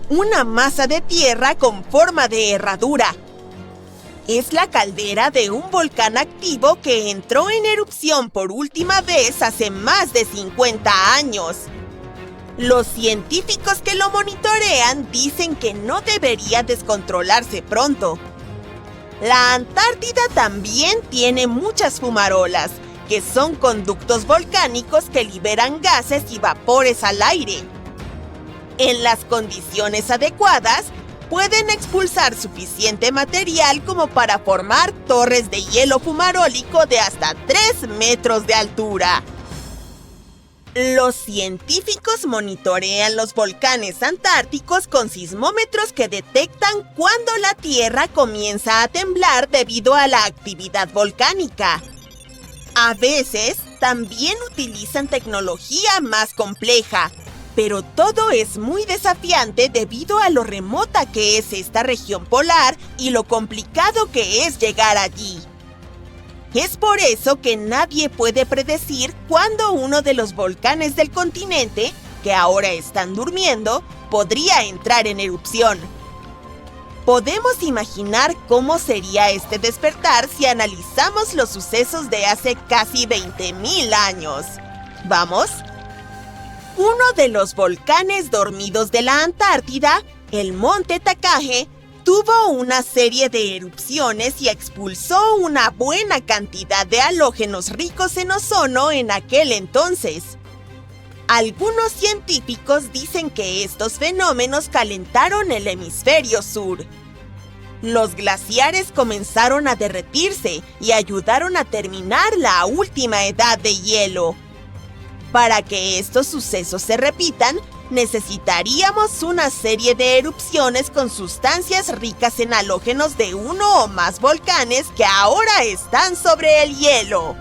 una masa de tierra con forma de herradura. Es la caldera de un volcán activo que entró en erupción por última vez hace más de 50 años. Los científicos que lo monitorean dicen que no debería descontrolarse pronto. La Antártida también tiene muchas fumarolas, que son conductos volcánicos que liberan gases y vapores al aire. En las condiciones adecuadas, pueden expulsar suficiente material como para formar torres de hielo fumarólico de hasta 3 metros de altura. Los científicos monitorean los volcanes antárticos con sismómetros que detectan cuando la Tierra comienza a temblar debido a la actividad volcánica. A veces, también utilizan tecnología más compleja, pero todo es muy desafiante debido a lo remota que es esta región polar y lo complicado que es llegar allí. Es por eso que nadie puede predecir cuándo uno de los volcanes del continente, que ahora están durmiendo, podría entrar en erupción. Podemos imaginar cómo sería este despertar si analizamos los sucesos de hace casi 20.000 años. ¿Vamos? Uno de los volcanes dormidos de la Antártida, el monte Takage, tuvo una serie de erupciones y expulsó una buena cantidad de halógenos ricos en ozono en aquel entonces. Algunos científicos dicen que estos fenómenos calentaron el hemisferio sur. Los glaciares comenzaron a derretirse y ayudaron a terminar la última edad de hielo. Para que estos sucesos se repitan, necesitaríamos una serie de erupciones con sustancias ricas en halógenos de uno o más volcanes que ahora están sobre el hielo.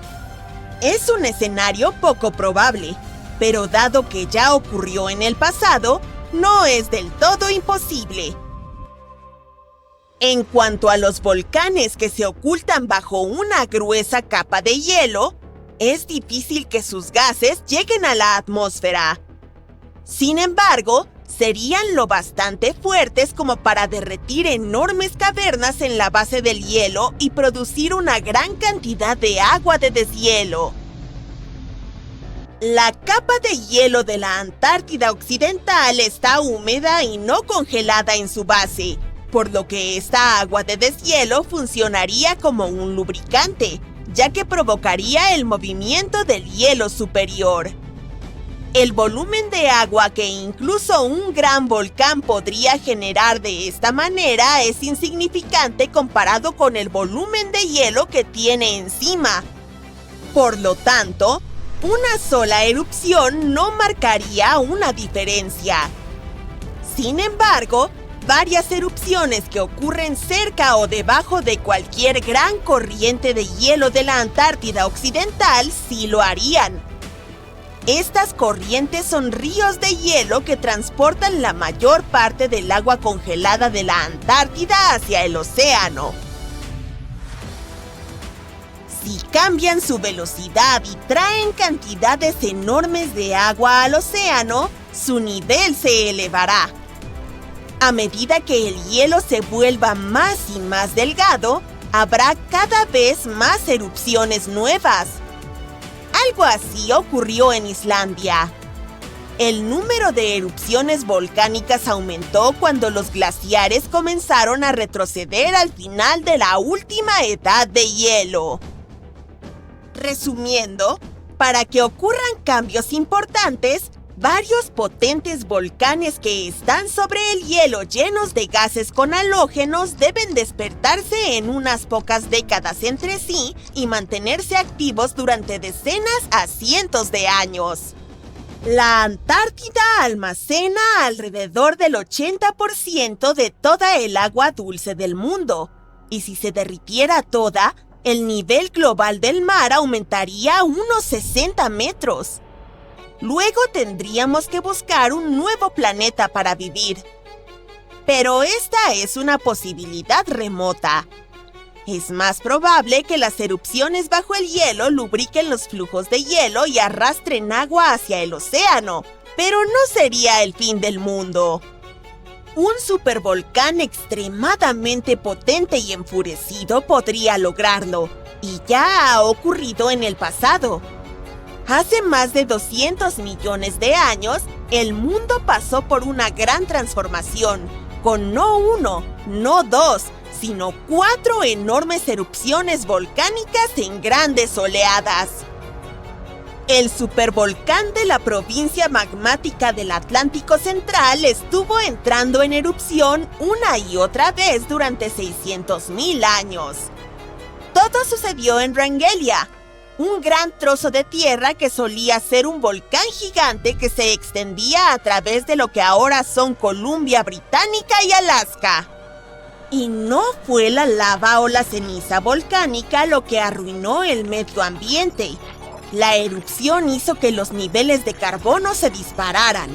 Es un escenario poco probable, pero dado que ya ocurrió en el pasado, no es del todo imposible. En cuanto a los volcanes que se ocultan bajo una gruesa capa de hielo, es difícil que sus gases lleguen a la atmósfera. Sin embargo, serían lo bastante fuertes como para derretir enormes cavernas en la base del hielo y producir una gran cantidad de agua de deshielo. La capa de hielo de la Antártida Occidental está húmeda y no congelada en su base, por lo que esta agua de deshielo funcionaría como un lubricante, ya que provocaría el movimiento del hielo superior. El volumen de agua que incluso un gran volcán podría generar de esta manera es insignificante comparado con el volumen de hielo que tiene encima. Por lo tanto, una sola erupción no marcaría una diferencia. Sin embargo, varias erupciones que ocurren cerca o debajo de cualquier gran corriente de hielo de la Antártida Occidental sí lo harían. Estas corrientes son ríos de hielo que transportan la mayor parte del agua congelada de la Antártida hacia el océano. Si cambian su velocidad y traen cantidades enormes de agua al océano, su nivel se elevará. A medida que el hielo se vuelva más y más delgado, habrá cada vez más erupciones nuevas. Algo así ocurrió en Islandia. El número de erupciones volcánicas aumentó cuando los glaciares comenzaron a retroceder al final de la última edad de hielo. Resumiendo, para que ocurran cambios importantes, varios potentes volcanes que están sobre el hielo llenos de gases con halógenos deben despertarse en unas pocas décadas entre sí y mantenerse activos durante decenas a cientos de años. La Antártida almacena alrededor del 80% de toda el agua dulce del mundo, y si se derritiera toda, el nivel global del mar aumentaría unos 60 metros. Luego tendríamos que buscar un nuevo planeta para vivir. Pero esta es una posibilidad remota. Es más probable que las erupciones bajo el hielo lubriquen los flujos de hielo y arrastren agua hacia el océano, pero no sería el fin del mundo. Un supervolcán extremadamente potente y enfurecido podría lograrlo, y ya ha ocurrido en el pasado. Hace más de 200 millones de años, el mundo pasó por una gran transformación, con no uno, no dos, sino 4 enormes erupciones volcánicas en grandes oleadas. El supervolcán de la provincia magmática del Atlántico Central estuvo entrando en erupción una y otra vez durante 600.000 años. Todo sucedió en Wrangellia, un gran trozo de tierra que solía ser un volcán gigante que se extendía a través de lo que ahora son Columbia Británica y Alaska. Y no fue la lava o la ceniza volcánica lo que arruinó el medio ambiente. La erupción hizo que los niveles de carbono se dispararan.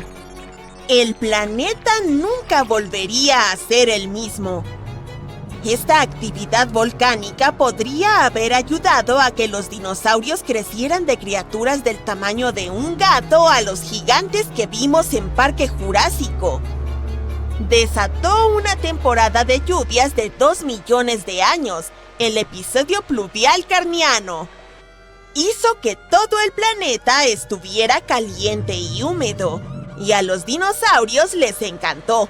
El planeta nunca volvería a ser el mismo. Esta actividad volcánica podría haber ayudado a que los dinosaurios crecieran de criaturas del tamaño de un gato a los gigantes que vimos en Parque Jurásico. Desató una temporada de lluvias de 2 millones de años, el episodio pluvial carniano. Hizo que todo el planeta estuviera caliente y húmedo, y a los dinosaurios les encantó.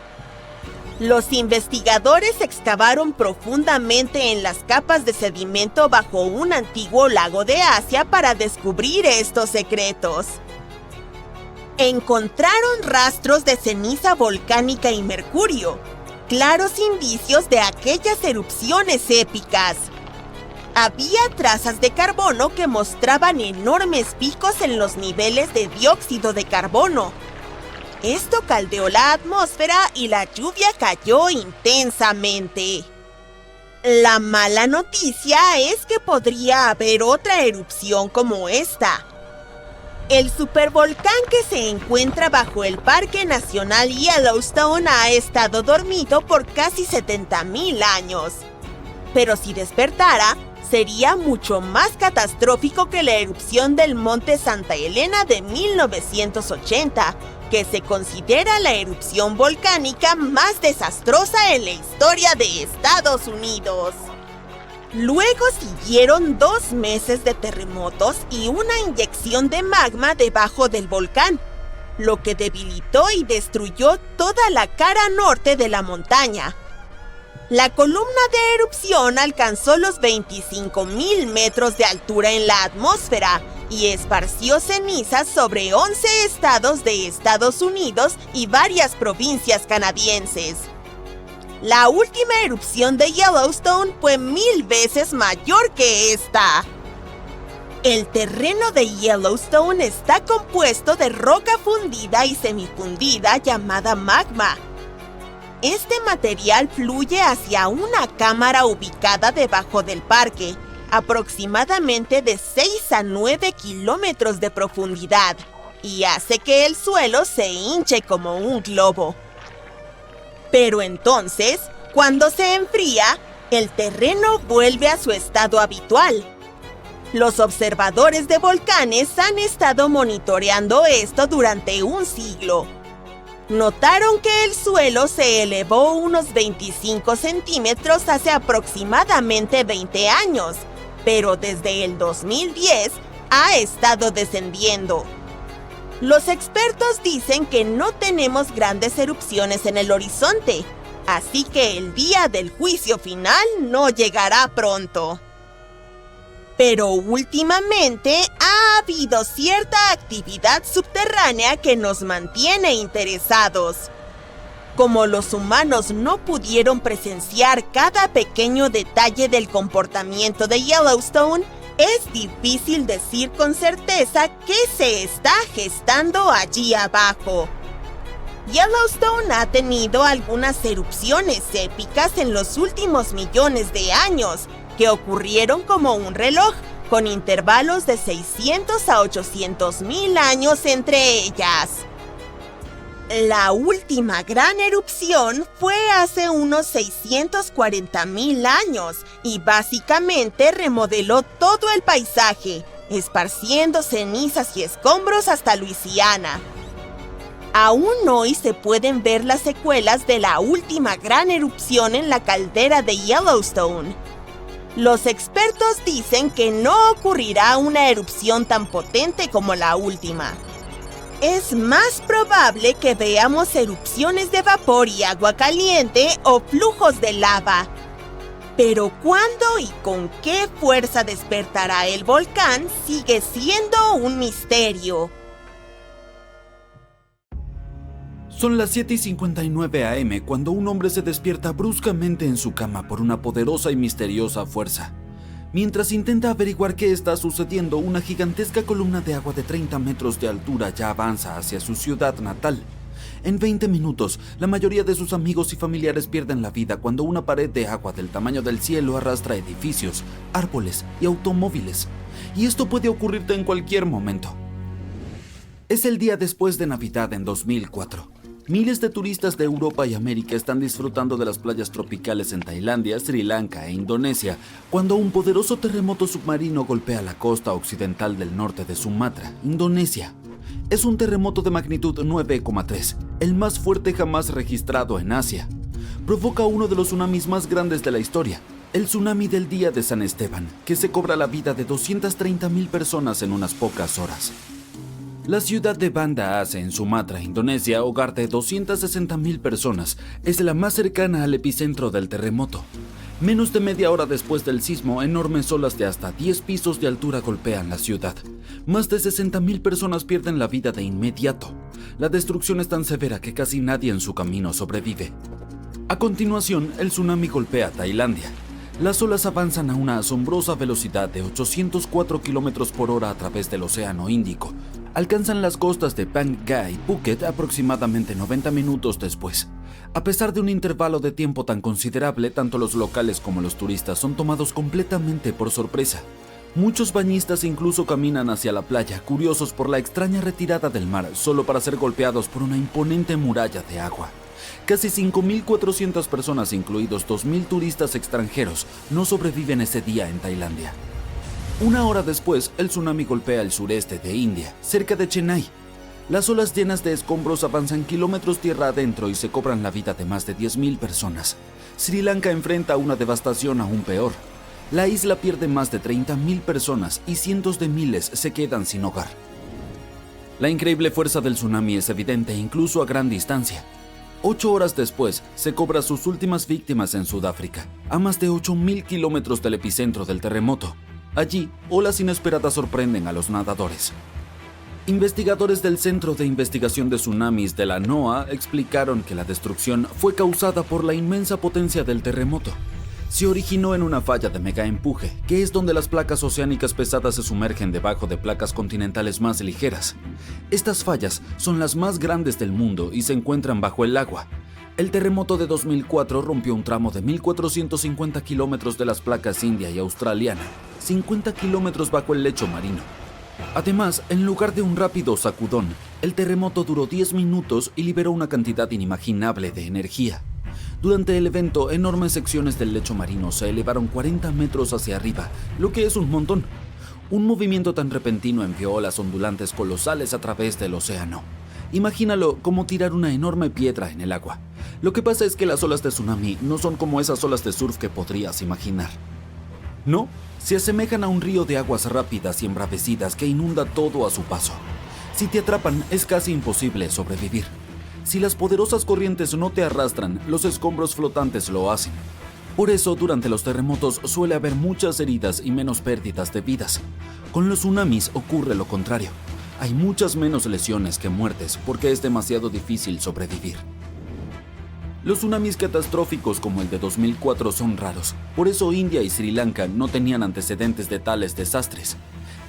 Los investigadores excavaron profundamente en las capas de sedimento bajo un antiguo lago de Asia para descubrir estos secretos. Encontraron rastros de ceniza volcánica y mercurio, claros indicios de aquellas erupciones épicas. había trazas de carbono que mostraban enormes picos en los niveles de dióxido de carbono. Esto caldeó la atmósfera y la lluvia cayó intensamente. La mala noticia es que podría haber otra erupción como esta. El supervolcán que se encuentra bajo el Parque Nacional Yellowstone ha estado dormido por casi 70,000 años. Pero si despertara, sería mucho más catastrófico que la erupción del Monte Santa Elena de 1980, que se considera la erupción volcánica más desastrosa en la historia de Estados Unidos. Luego siguieron 2 meses de terremotos y una inyección de magma debajo del volcán, lo que debilitó y destruyó toda la cara norte de la montaña. La columna de erupción alcanzó los 25,000 metros de altura en la atmósfera y esparció cenizas sobre 11 estados de Estados Unidos y varias provincias canadienses. La última erupción de Yellowstone fue 1000 veces mayor que esta. El terreno de Yellowstone está compuesto de roca fundida y semifundida llamada magma. Este material fluye hacia una cámara ubicada debajo del parque, aproximadamente de 6 a 9 kilómetros de profundidad, y hace que el suelo se hinche como un globo. Pero entonces, cuando se enfría, el terreno vuelve a su estado habitual. Los observadores de volcanes han estado monitoreando esto durante un siglo. Notaron que el suelo se elevó unos 25 centímetros hace aproximadamente 20 años, pero desde el 2010 ha estado descendiendo. Los expertos dicen que no tenemos grandes erupciones en el horizonte, así que el día del juicio final no llegará pronto. Pero últimamente ha habido cierta actividad subterránea que nos mantiene interesados. Como los humanos no pudieron presenciar cada pequeño detalle del comportamiento de Yellowstone, es difícil decir con certeza qué se está gestando allí abajo. Yellowstone ha tenido algunas erupciones épicas en los últimos millones de años, que ocurrieron como un reloj, con intervalos de 600 a 800,000 años entre ellas. La última gran erupción fue hace unos 640,000 años y básicamente remodeló todo el paisaje, esparciendo cenizas y escombros hasta Luisiana. Aún hoy se pueden ver las secuelas de la última gran erupción en la caldera de Yellowstone. Los expertos dicen que no ocurrirá una erupción tan potente como la última. Es más probable que veamos erupciones de vapor y agua caliente o flujos de lava. Pero cuándo y con qué fuerza despertará el volcán sigue siendo un misterio. Son las 7:59 AM cuando un hombre se despierta bruscamente en su cama por una poderosa y misteriosa fuerza. Mientras intenta averiguar qué está sucediendo, una gigantesca columna de agua de 30 metros de altura ya avanza hacia su ciudad natal. En 20 minutos, la mayoría de sus amigos y familiares pierden la vida cuando una pared de agua del tamaño del cielo arrastra edificios, árboles y automóviles. Y esto puede ocurrirte en cualquier momento. Es el día después de Navidad en 2004. Miles de turistas de Europa y América están disfrutando de las playas tropicales en Tailandia, Sri Lanka e Indonesia, cuando un poderoso terremoto submarino golpea la costa occidental del norte de Sumatra, Indonesia. Es un terremoto de magnitud 9,3, el más fuerte jamás registrado en Asia. Provoca uno de los tsunamis más grandes de la historia, el tsunami del día de San Esteban, que se cobra la vida de 230,000 personas en unas pocas horas. La ciudad de Banda Aceh en Sumatra, Indonesia, hogar de 260,000 personas, es la más cercana al epicentro del terremoto. Menos de media hora después del sismo, enormes olas de hasta 10 pisos de altura golpean la ciudad. Más de 60,000 personas pierden la vida de inmediato. La destrucción es tan severa que casi nadie en su camino sobrevive. A continuación, el tsunami golpea Tailandia. Las olas avanzan a una asombrosa velocidad de 804 km por hora a través del Océano Índico. Alcanzan las costas de Phang Nga y Phuket aproximadamente 90 minutos después. A pesar de un intervalo de tiempo tan considerable, tanto los locales como los turistas son tomados completamente por sorpresa. Muchos bañistas incluso caminan hacia la playa, curiosos por la extraña retirada del mar, solo para ser golpeados por una imponente muralla de agua. Casi 5.400 personas, incluidos 2.000 turistas extranjeros, no sobreviven ese día en Tailandia. Una hora después, el tsunami golpea el sureste de India, cerca de Chennai. Las olas llenas de escombros avanzan kilómetros tierra adentro y se cobran la vida de más de 10.000 personas. Sri Lanka enfrenta una devastación aún peor. La isla pierde más de 30.000 personas y cientos de miles se quedan sin hogar. La increíble fuerza del tsunami es evidente incluso a gran distancia. 8 horas después, se cobra sus últimas víctimas en Sudáfrica, a más de 8.000 kilómetros del epicentro del terremoto. Allí, olas inesperadas sorprenden a los nadadores. Investigadores del Centro de Investigación de Tsunamis de la NOAA explicaron que la destrucción fue causada por la inmensa potencia del terremoto. Se originó en una falla de megaempuje, que es donde las placas oceánicas pesadas se sumergen debajo de placas continentales más ligeras. Estas fallas son las más grandes del mundo y se encuentran bajo el agua. El terremoto de 2004 rompió un tramo de 1.450 kilómetros de las placas india y australiana, 50 kilómetros bajo el lecho marino. Además, en lugar de un rápido sacudón, el terremoto duró 10 minutos y liberó una cantidad inimaginable de energía. Durante el evento, enormes secciones del lecho marino se elevaron 40 metros hacia arriba, lo que es un montón. Un movimiento tan repentino envió olas ondulantes colosales a través del océano. Imagínalo como tirar una enorme piedra en el agua. Lo que pasa es que las olas de tsunami no son como esas olas de surf que podrías imaginar. No, se asemejan a un río de aguas rápidas y embravecidas que inunda todo a su paso. Si te atrapan, es casi imposible sobrevivir. Si las poderosas corrientes no te arrastran, los escombros flotantes lo hacen. Por eso, durante los terremotos suele haber muchas heridas y menos pérdidas de vidas. Con los tsunamis ocurre lo contrario. Hay muchas menos lesiones que muertes porque es demasiado difícil sobrevivir. Los tsunamis catastróficos como el de 2004 son raros, por eso India y Sri Lanka no tenían antecedentes de tales desastres.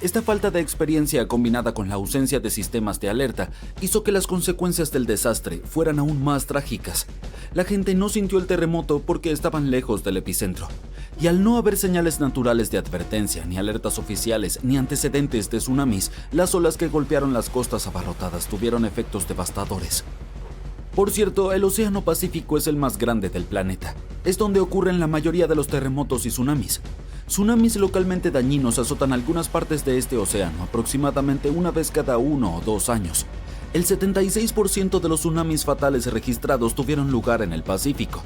Esta falta de experiencia combinada con la ausencia de sistemas de alerta hizo que las consecuencias del desastre fueran aún más trágicas. La gente no sintió el terremoto porque estaban lejos del epicentro. Y al no haber señales naturales de advertencia, ni alertas oficiales, ni antecedentes de tsunamis, las olas que golpearon las costas abarrotadas tuvieron efectos devastadores. Por cierto, el Océano Pacífico es el más grande del planeta. Es donde ocurren la mayoría de los terremotos y tsunamis. Tsunamis localmente dañinos azotan algunas partes de este océano aproximadamente una vez cada 1 o 2 años. El 76% de los tsunamis fatales registrados tuvieron lugar en el Pacífico.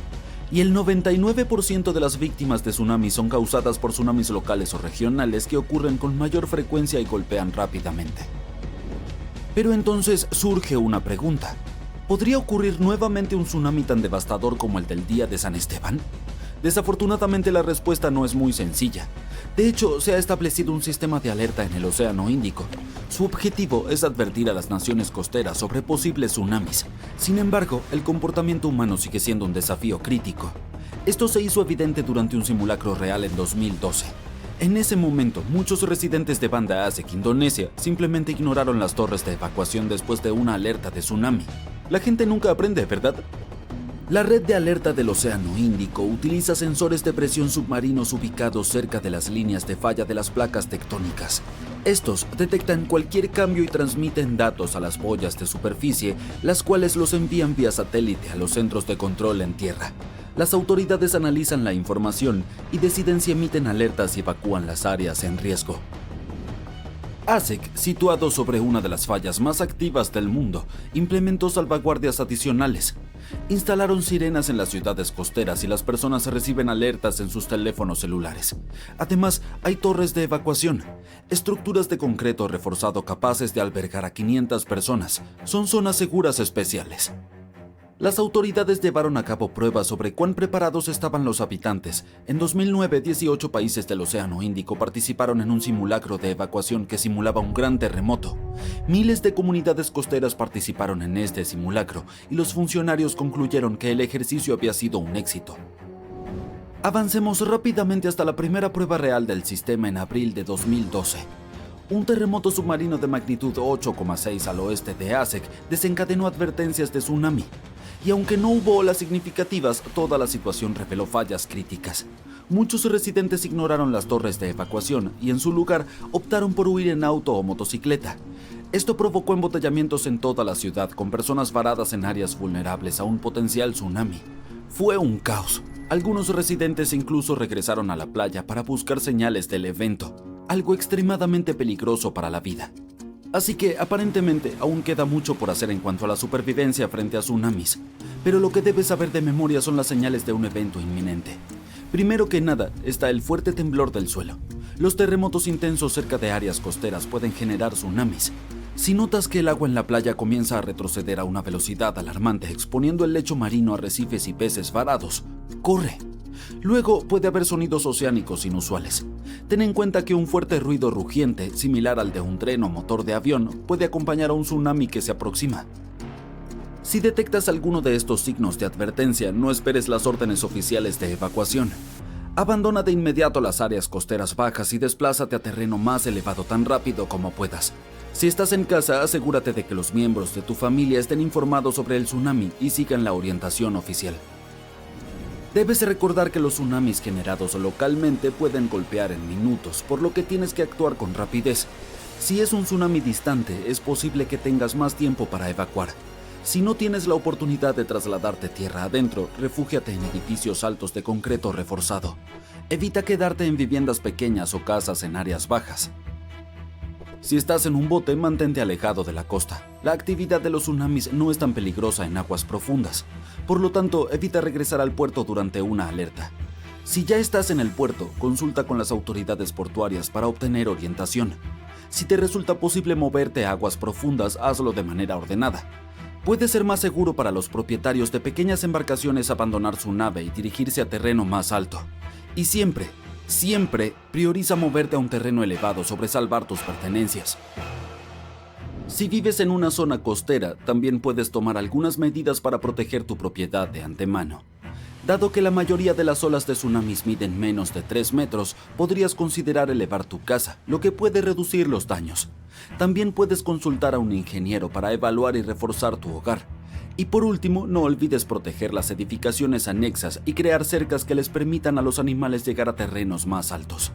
Y el 99% de las víctimas de tsunamis son causadas por tsunamis locales o regionales que ocurren con mayor frecuencia y golpean rápidamente. Pero entonces surge una pregunta. ¿Podría ocurrir nuevamente un tsunami tan devastador como el del día de San Esteban? Desafortunadamente la respuesta no es muy sencilla. De hecho, se ha establecido un sistema de alerta en el Océano Índico. Su objetivo es advertir a las naciones costeras sobre posibles tsunamis. Sin embargo, el comportamiento humano sigue siendo un desafío crítico. Esto se hizo evidente durante un simulacro real en 2012. En ese momento, muchos residentes de Banda Aceh, Indonesia, simplemente ignoraron las torres de evacuación después de una alerta de tsunami. La gente nunca aprende, ¿verdad? La red de alerta del Océano Índico utiliza sensores de presión submarinos ubicados cerca de las líneas de falla de las placas tectónicas. Estos detectan cualquier cambio y transmiten datos a las boyas de superficie, las cuales los envían vía satélite a los centros de control en tierra. Las autoridades analizan la información y deciden si emiten alertas y evacúan las áreas en riesgo. ASEC, situado sobre una de las fallas más activas del mundo, implementó salvaguardias adicionales. Instalaron sirenas en las ciudades costeras y las personas reciben alertas en sus teléfonos celulares. Además, hay torres de evacuación, estructuras de concreto reforzado capaces de albergar a 500 personas. Son zonas seguras especiales. Las autoridades llevaron a cabo pruebas sobre cuán preparados estaban los habitantes. En 2009, 18 países del Océano Índico participaron en un simulacro de evacuación que simulaba un gran terremoto. Miles de comunidades costeras participaron en este simulacro y los funcionarios concluyeron que el ejercicio había sido un éxito. Avancemos rápidamente hasta la primera prueba real del sistema en abril de 2012. Un terremoto submarino de magnitud 8,6 al oeste de Asek desencadenó advertencias de tsunami. Y aunque no hubo olas significativas, toda la situación reveló fallas críticas. Muchos residentes ignoraron las torres de evacuación y en su lugar optaron por huir en auto o motocicleta. Esto provocó embotellamientos en toda la ciudad, con personas varadas en áreas vulnerables a un potencial tsunami. Fue un caos. Algunos residentes incluso regresaron a la playa para buscar señales del evento, algo extremadamente peligroso para la vida. Así que aparentemente aún queda mucho por hacer en cuanto a la supervivencia frente a tsunamis, pero lo que debes saber de memoria son las señales de un evento inminente. Primero que nada está el fuerte temblor del suelo. Los terremotos intensos cerca de áreas costeras pueden generar tsunamis. Si notas que el agua en la playa comienza a retroceder a una velocidad alarmante, exponiendo el lecho marino a arrecifes y peces varados, corre. Luego puede haber sonidos oceánicos inusuales. Ten en cuenta que un fuerte ruido rugiente, similar al de un tren o motor de avión, puede acompañar a un tsunami que se aproxima. Si detectas alguno de estos signos de advertencia, no esperes las órdenes oficiales de evacuación. Abandona de inmediato las áreas costeras bajas y desplázate a terreno más elevado tan rápido como puedas. Si estás en casa, asegúrate de que los miembros de tu familia estén informados sobre el tsunami y sigan la orientación oficial. Debes recordar que los tsunamis generados localmente pueden golpear en minutos, por lo que tienes que actuar con rapidez. Si es un tsunami distante, es posible que tengas más tiempo para evacuar. Si no tienes la oportunidad de trasladarte tierra adentro, refúgiate en edificios altos de concreto reforzado. Evita quedarte en viviendas pequeñas o casas en áreas bajas. Si estás en un bote, mantente alejado de la costa. La actividad de los tsunamis no es tan peligrosa en aguas profundas. Por lo tanto, evita regresar al puerto durante una alerta. Si ya estás en el puerto, consulta con las autoridades portuarias para obtener orientación. Si te resulta posible moverte a aguas profundas, hazlo de manera ordenada. Puede ser más seguro para los propietarios de pequeñas embarcaciones abandonar su nave y dirigirse a terreno más alto. Y siempre prioriza moverte a un terreno elevado sobre salvar tus pertenencias. Si vives en una zona costera, también puedes tomar algunas medidas para proteger tu propiedad de antemano. Dado que la mayoría de las olas de tsunamis miden menos de 3 metros, podrías considerar elevar tu casa, lo que puede reducir los daños. También puedes consultar a un ingeniero para evaluar y reforzar tu hogar. Y por último, no olvides proteger las edificaciones anexas y crear cercas que les permitan a los animales llegar a terrenos más altos.